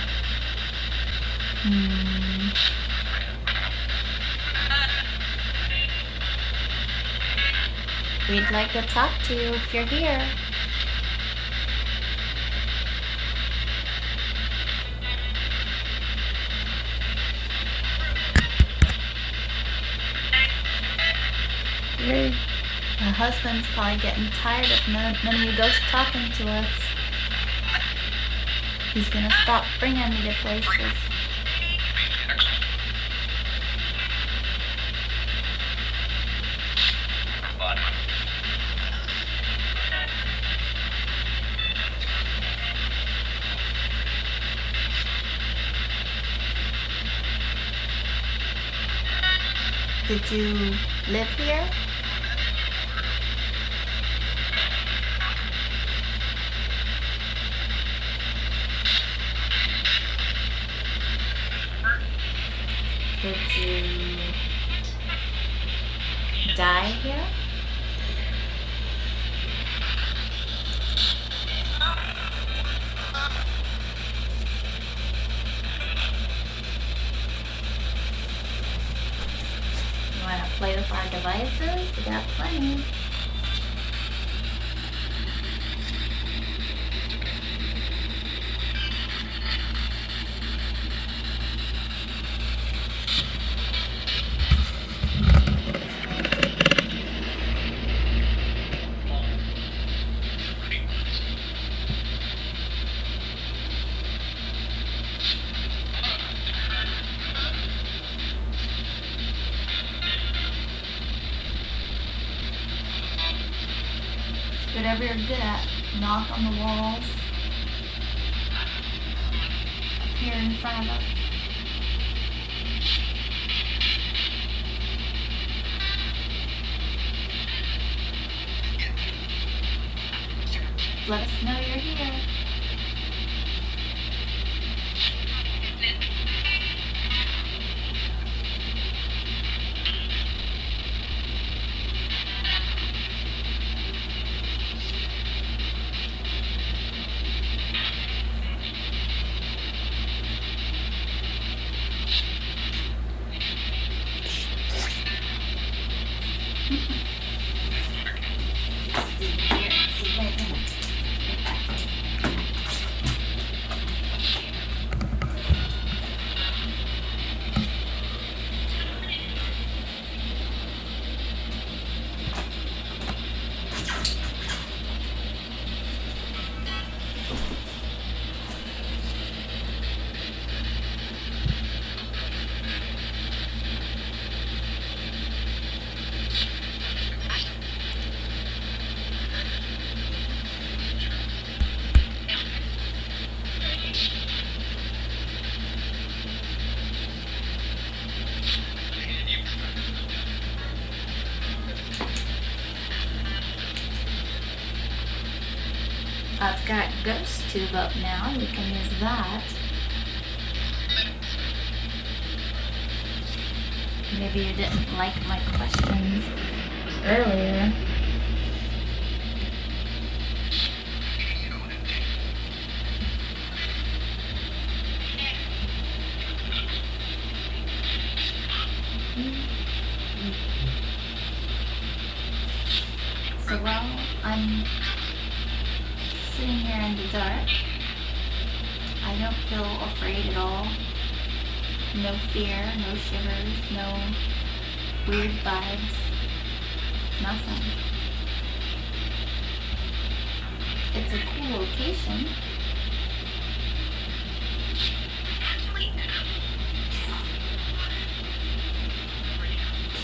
We'd like to talk to you if you're here. My husband's probably getting tired of none of you ghosts talking to us. He's gonna stop bringing me to places. Did you live here? Did you die here? You want to play with our devices? We got plenty. whatever you're good at. Knock on the walls. Here in front of us. Let us know you're here. I've got Ghost Tube up now. You can use that. Maybe you didn't like my questions earlier. So while I'm sitting here in the dark, I don't feel afraid at all. No fear, no shivers, no weird vibes, nothing. It's a cool location.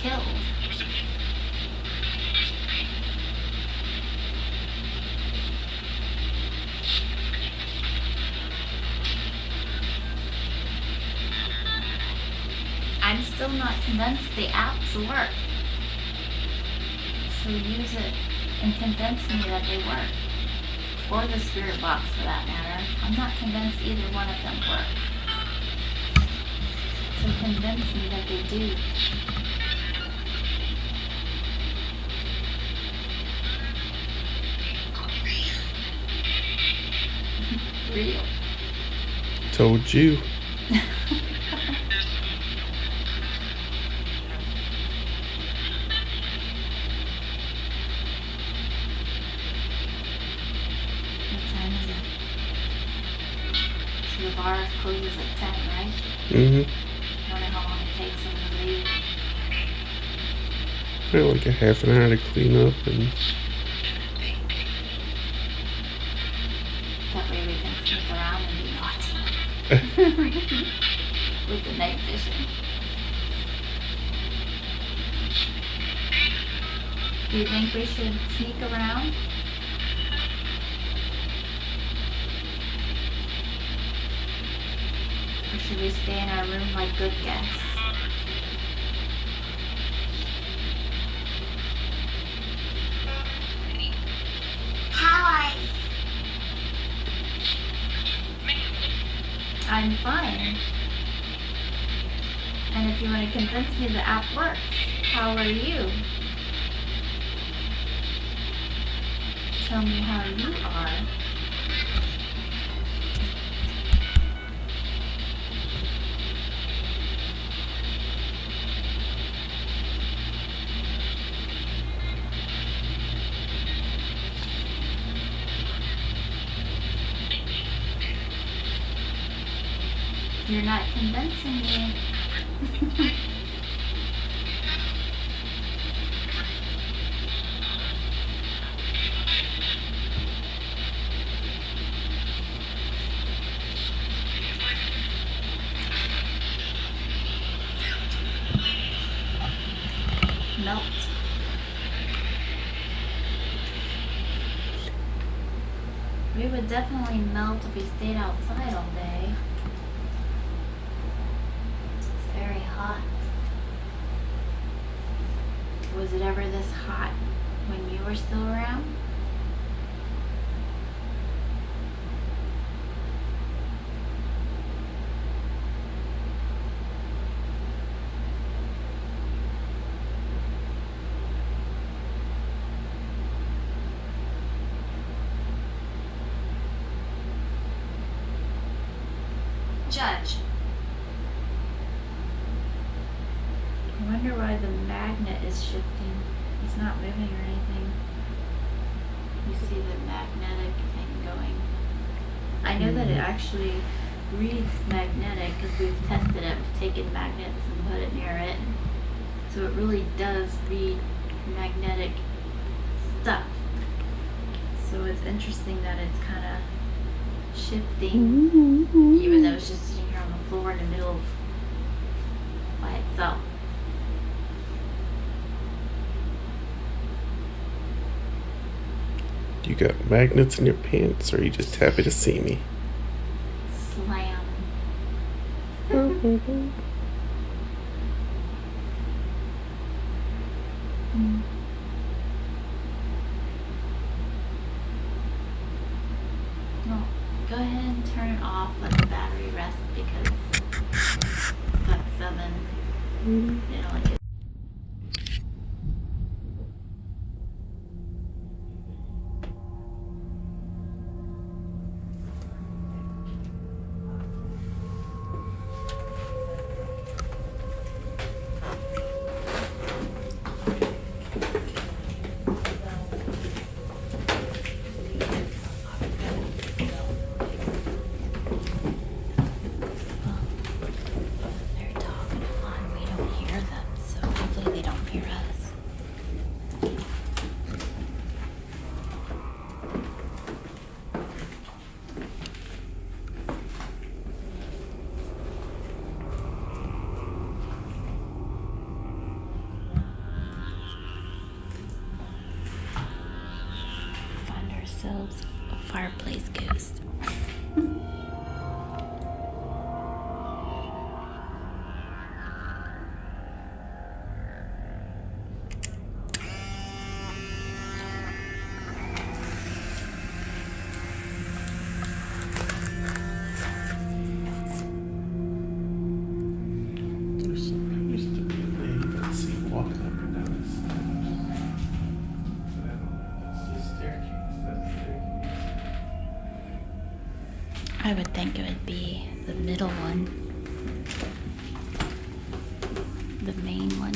Killed. I'm still not convinced the apps work. So use it and convince me that they work. Or the spirit box for that matter. I'm not convinced either one of them work. So convince me that they do. Real. Told you. The bar closes at 10, right? Mm-hmm. I wonder how long it takes them to leave. Like a half an hour to clean up and... That way we can sneak around and be naughty. With the night vision. Do you think we should sneak around? Or should we stay in our room like good guests? Hi. I'm fine. And if you want to convince me the app works, how are you? Tell me how you are. You're not convincing me. Melt. We would definitely melt if we stayed outside all day. It's very hot. Was it ever this hot when you were still around? Judge. I wonder why the magnet is shifting. It's not moving or anything. You see the magnetic thing going. I know that it actually reads magnetic because we've tested it. We've taken magnets and put it near it. So it really does read magnetic stuff. So it's interesting that it's kind of shifting, even though it's just sitting here on the floor in the middle by itself. You got magnets in your pants, or are you just happy to see me? Slam. No, go ahead and turn it off. Let the battery rest because that's 7. It'll like it. They're talking a lot. We don't hear them, so hopefully they don't hear us. Find ourselves a fireplace ghost. There used to be a lady I'd see walking up and down the stairs. But I don't know. That's the staircase. That's the staircase. I would think it would be the middle one. The main one.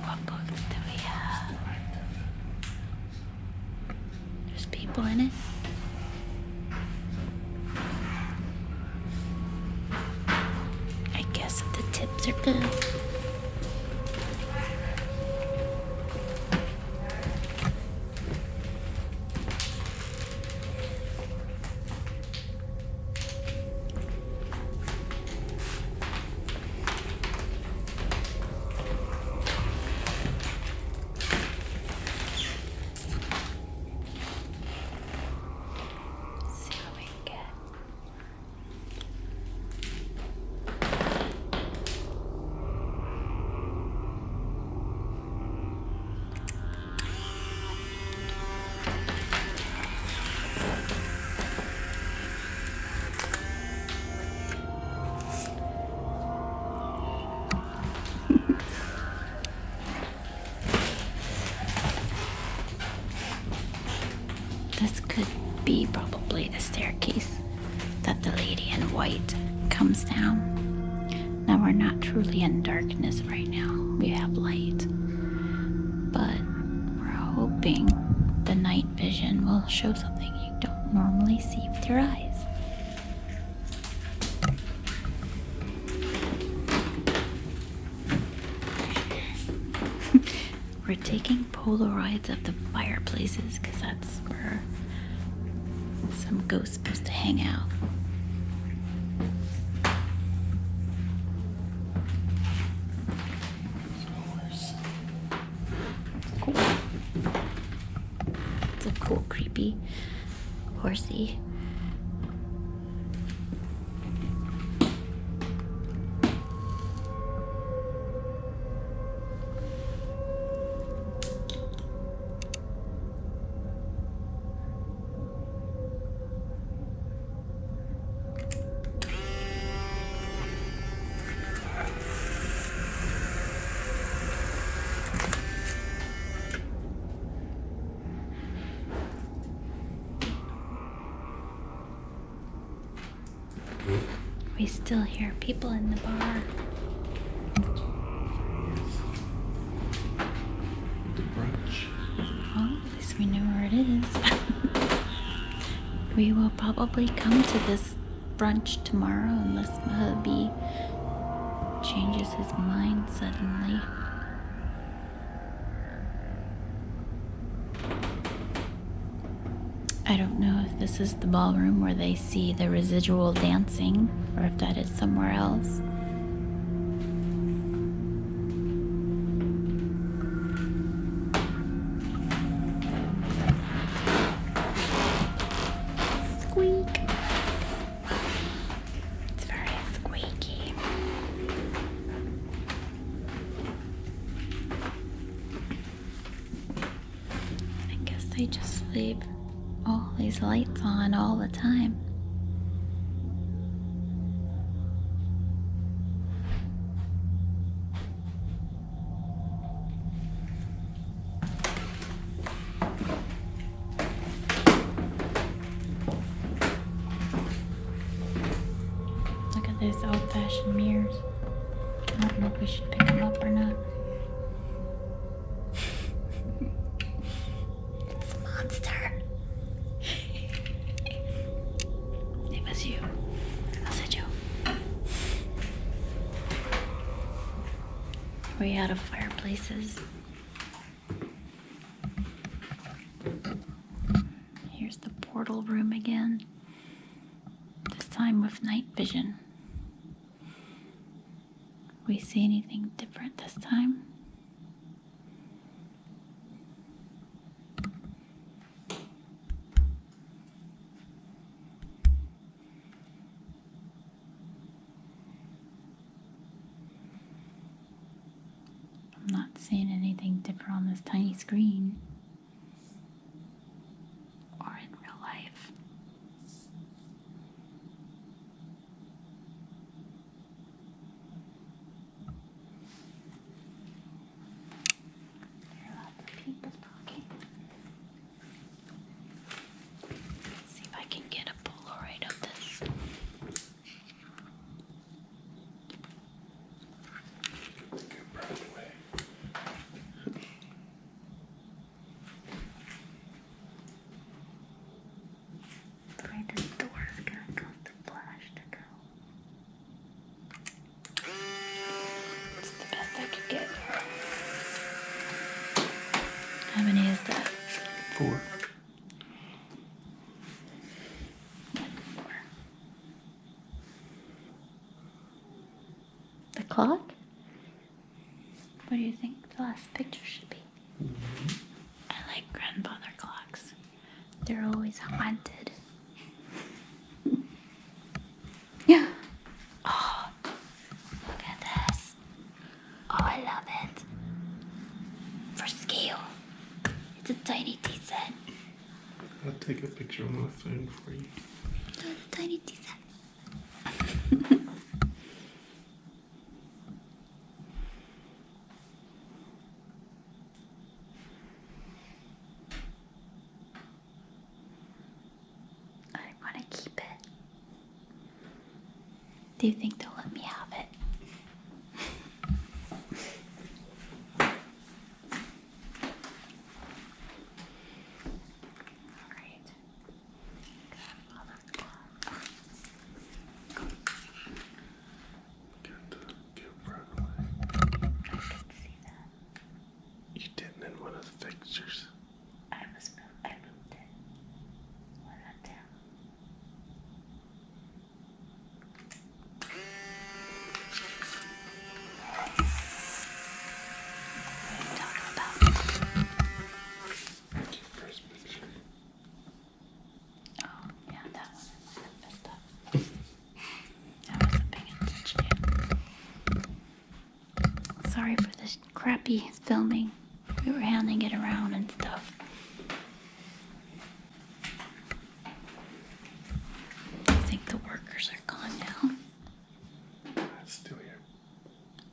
What books do we have? There's people in it. I guess the tips are good. See what we can get. This could be probably the staircase that the lady in white comes down. Now we're not truly in darkness right now. We have light. But we're hoping the night vision will show something you don't normally see with your eyes. We're taking Polaroids of the fireplaces because that's where Some ghost supposed to hang out. Cool. It's a cool, creepy horsey. We still hear people in the bar. The brunch. Well, at least we know where it is. We will probably come to this brunch tomorrow unless my hubby changes his mind suddenly. I don't know if this is the ballroom where they see the residual dancing or if that is somewhere else. Squeak. It's very squeaky. I guess they just leave all these lights on all the time. Look at these old-fashioned mirrors. I don't know if we should pick them up or not. It's a monster. It was you. Was it you? We out of fireplaces. Here's the portal room again. This time with night vision. We see anything different this time? I'm not seeing anything different on this tiny screen. Or in real life. There are lots of people talking. Let's see if I can get a Polaroid of this. Good Broadway. Right, this door is gonna cause the flash to go. It's the best I could get. How many is that? 4. Four. The clock? What do you think the last picture should be? I like grandfather clocks. They're always haunted. Yeah. Oh, look at this. Oh, I love it. For scale. It's a tiny tea set. I'll take a picture on my phone for you. It's a tiny tea set. I want to keep it. Do you think they'll let me have it? Alright. Got the Good Broadway. I can see that. You didn't in one of the pictures. I moved it. What about down? happy filming. We were handing it around and stuff. I think the workers are gone now. It's still here.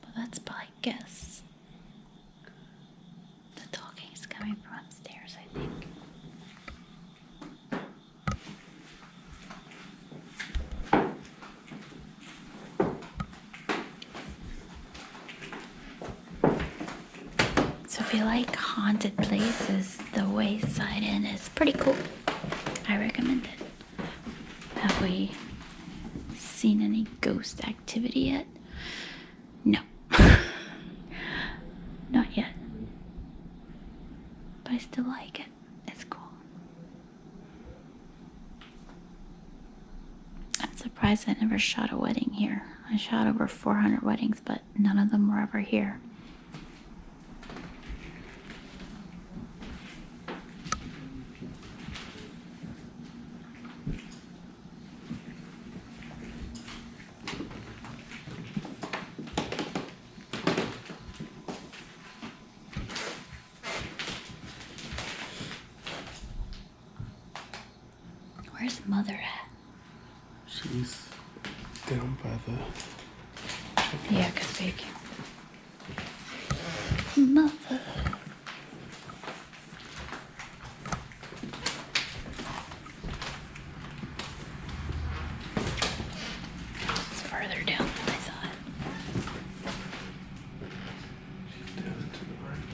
Well, that's by guess. The talking is coming from upstairs, I think. So if you like haunted places, the Wayside Inn is pretty cool. I recommend it. Have we seen any ghost activity yet? No. Not yet. But I still like it. It's cool. I'm surprised I never shot a wedding here. I shot over 400 weddings, but none of them were ever here. Where's Mother at? She's down by the... Yeah, 'cause big. Mother. It's further down than I thought. She's down to the right.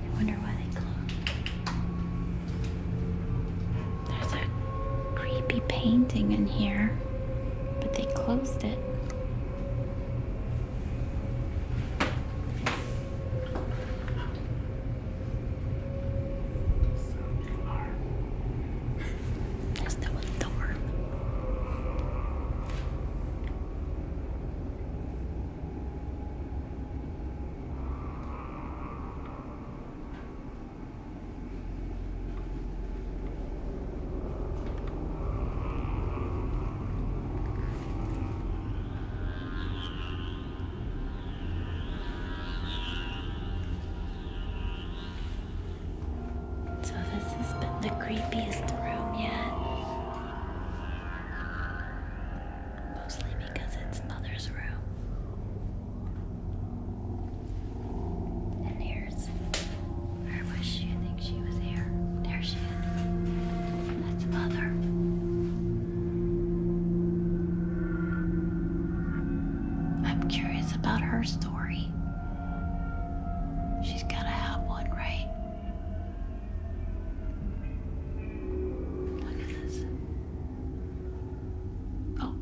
I wonder why they closed. There's a creepy painting in here, but they closed it. Sound alarm. There's no door. So this has been the creepiest room yet. Mostly because it's Mother's room. And here's where was she? I think she was here. There she is. That's Mother. I'm curious about her story. She's gotta have one, right? Look at this. Oh.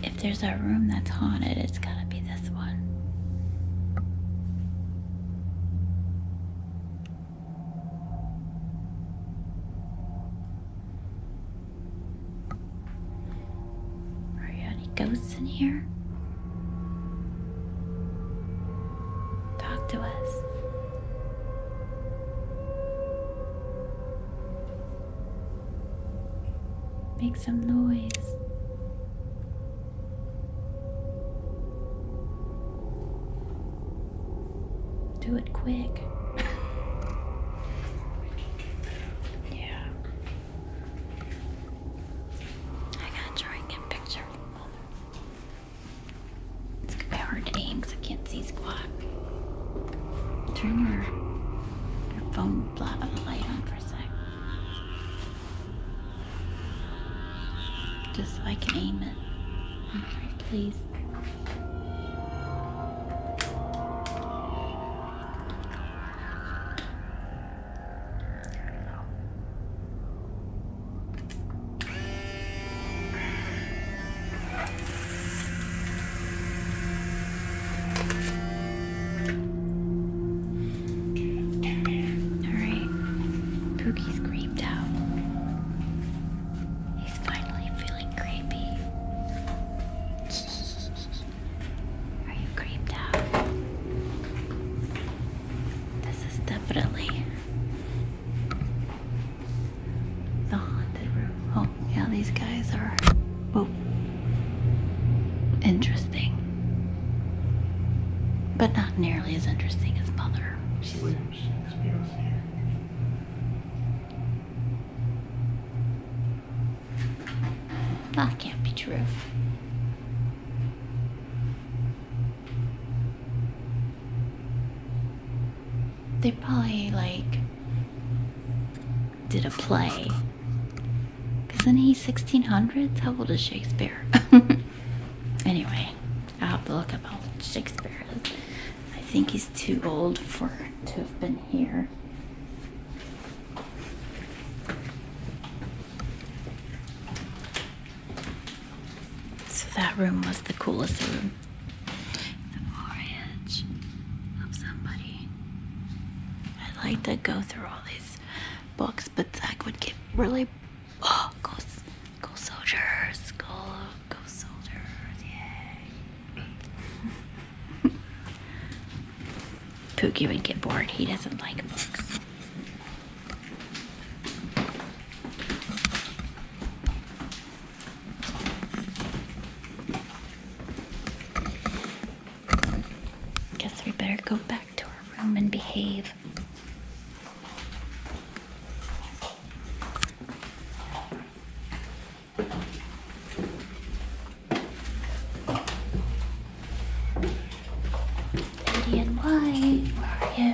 If there's a room that's haunted, it's gotta be this one. Are you any ghosts in here? Talk to us. Make some noise. Do it quick. Yeah. I gotta try and get a picture of Mother. It's gonna be hard to aim because I can't see squat. Turn your phone light on for a sec. Just so I can aim it. Alright, please. Alright. Pookie's creeped out. He's finally feeling creepy. interesting. But not nearly as interesting as Mother. William Shakespeare was here. That can't be true. They probably, like, did a play. Isn't he 1600s? How old is Shakespeare? Anyway, I'll have to look up how old Shakespeare is. I think he's too old to have been here. So that room was the coolest room. The voyage of somebody. I'd like to go through all these books, but Zach would get really go soldiers, go soldiers, yay. Pookie would get bored. He doesn't like books. Guess we better go back to our room and behave. Lady in white, where are you?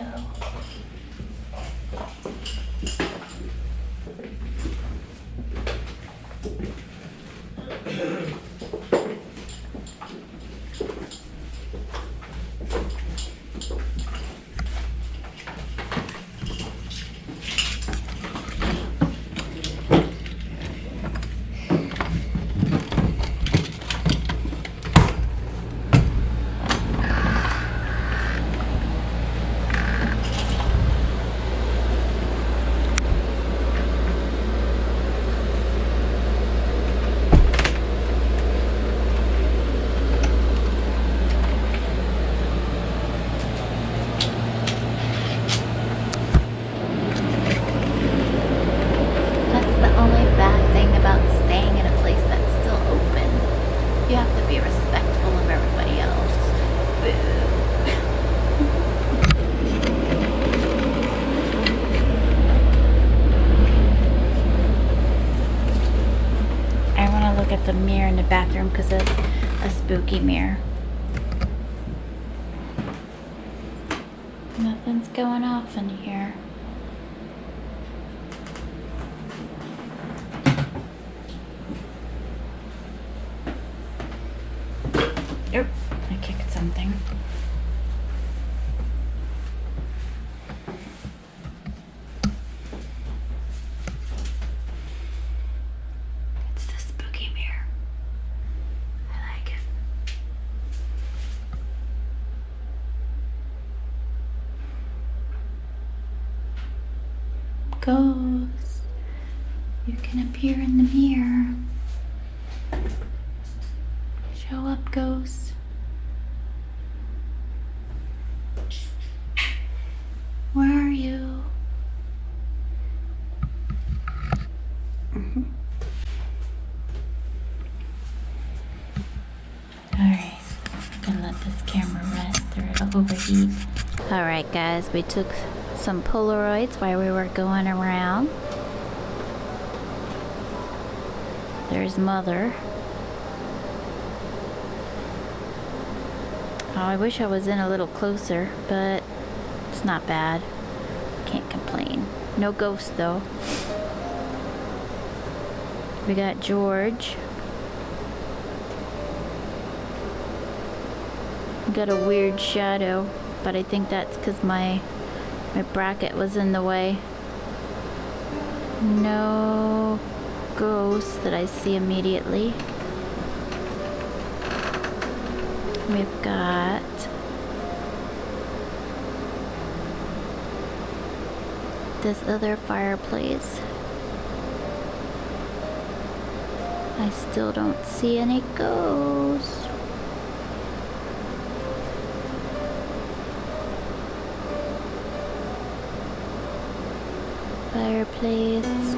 You have to be respectful of everybody else. I want to look at the mirror in the bathroom because it's a spooky mirror. Nothing's going off in here. Oh, I kicked something. It's the spooky mirror. I like it. Ghost, you can appear in the mirror. Show up, ghost. Where are you? Alright, I'm gonna let this camera rest or it'll overheat. Alright guys, we took some Polaroids while we were going around. There's Mother. Oh, I wish I was in a little closer, but it's not bad. Can't complain. No ghost though. We got George. We got a weird shadow, but I think that's because my bracket was in the way. No ghost that I see immediately. We've got this other fireplace. I still don't see any ghosts. Fireplace.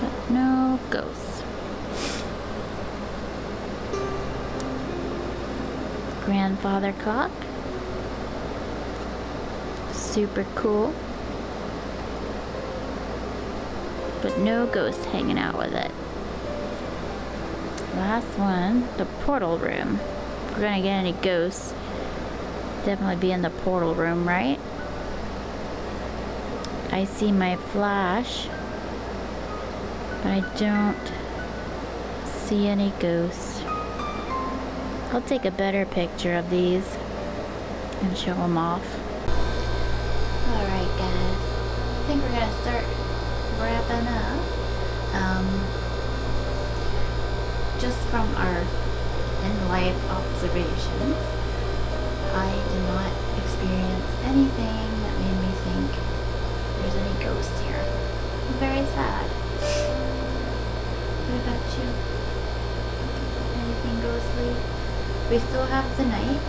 But no ghosts. grandfather clock. Super cool. But no ghosts hanging out with it. Last one, the portal room. If we're gonna get any ghosts, definitely be in the portal room, right? I see my flash, but I don't see any ghosts. I'll take a better picture of these and show them off. Alright guys, I think we're gonna start wrapping up. Just from our in-life observations, I did not experience anything that made me think there's any ghosts here. I'm very sad. What about you? Anything ghostly? We still have the night.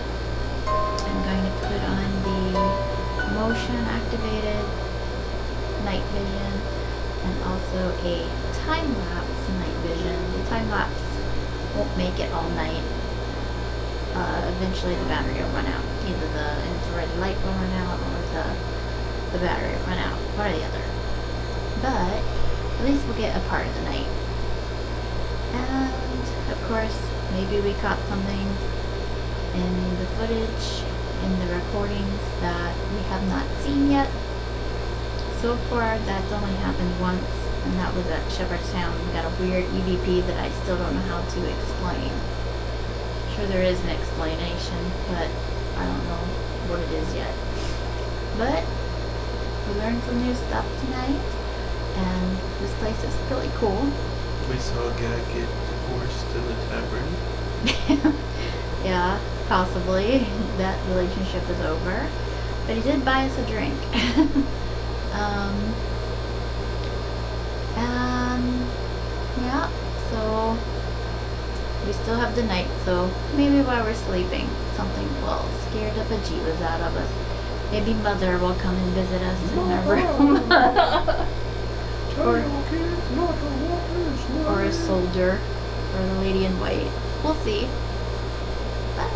I'm going to put on the motion activated night vision and also a time-lapse night vision. The time-lapse won't make it all night. Eventually the battery will run out. Either the infrared light will run out or the battery will run out. One or the other. But at least we'll get a part of the night. And of course, maybe we caught something in the footage, in the recordings that we have not seen yet. So far, that's only happened once, and that was at Shepherdstown. We got a weird EVP that I still don't know how to explain. I'm sure there is an explanation, but I don't know what it is yet. But we learned some new stuff tonight, and this place is really cool. We saw a guy get divorced in the tavern. Yeah, possibly. That relationship is over. But he did buy us a drink. And yeah, so we still have the night, so maybe while we're sleeping, something will scare the bejeebas out of us. Maybe Mother will come and visit us in our room. or a soldier, or the lady in white. We'll see. Bye.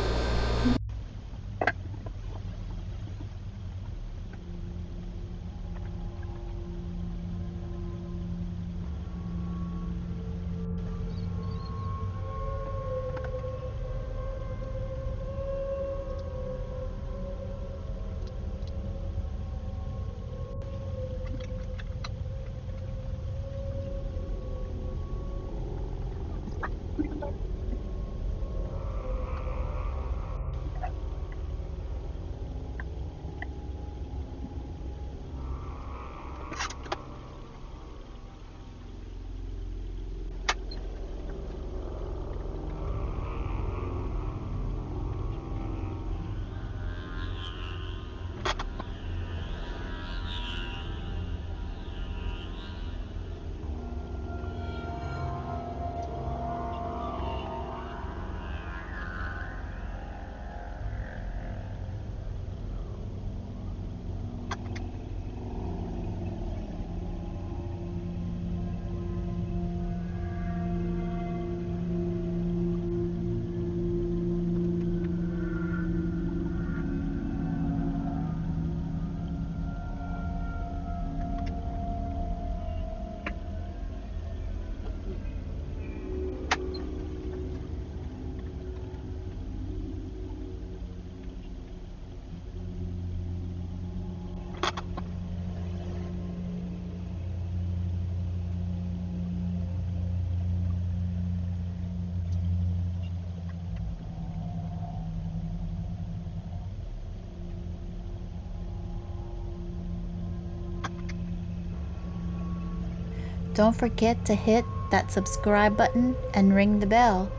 Don't forget to hit that subscribe button and ring the bell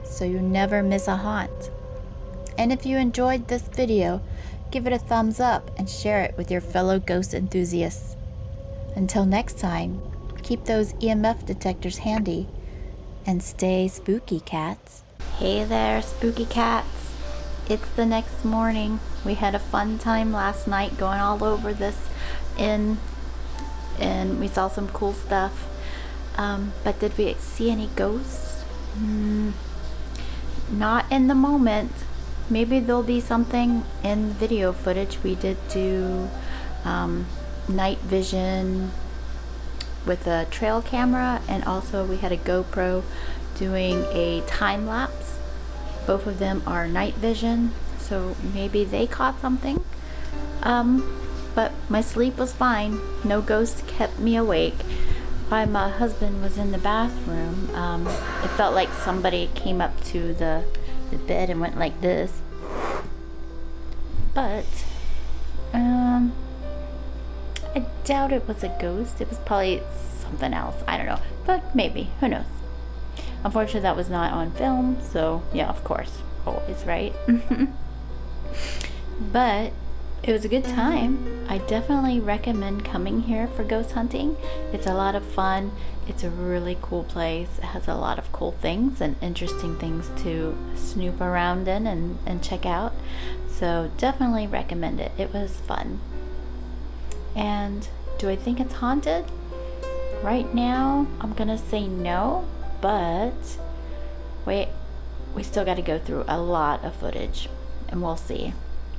so you never miss a haunt. And if you enjoyed this video, give it a thumbs up and share it with your fellow ghost enthusiasts. Until next time, keep those EMF detectors handy and stay spooky, cats. Hey there, spooky cats. It's the next morning. We had a fun time last night going all over this inn, and we saw some cool stuff. But did we see any ghosts? Not in the moment, maybe there'll be something in video footage. We did do night vision with a trail camera, and also we had a GoPro doing a time lapse. Both of them are night vision, so maybe they caught something. But my sleep was fine. No ghosts kept me awake. While my husband was in the bathroom, it felt like somebody came up to the bed and went like this. But I doubt it was a ghost. It was probably something else. I don't know. But maybe. Who knows? Unfortunately, that was not on film. So, yeah, of course. Always, right? But it was a good time. I definitely recommend coming here for ghost hunting. It's a lot of fun. It's a really cool place. It has a lot of cool things and interesting things to snoop around in and check out. So definitely recommend it. It was fun. And do I think it's haunted? Right now, I'm gonna say no, but wait, we still got to go through a lot of footage, and we'll see.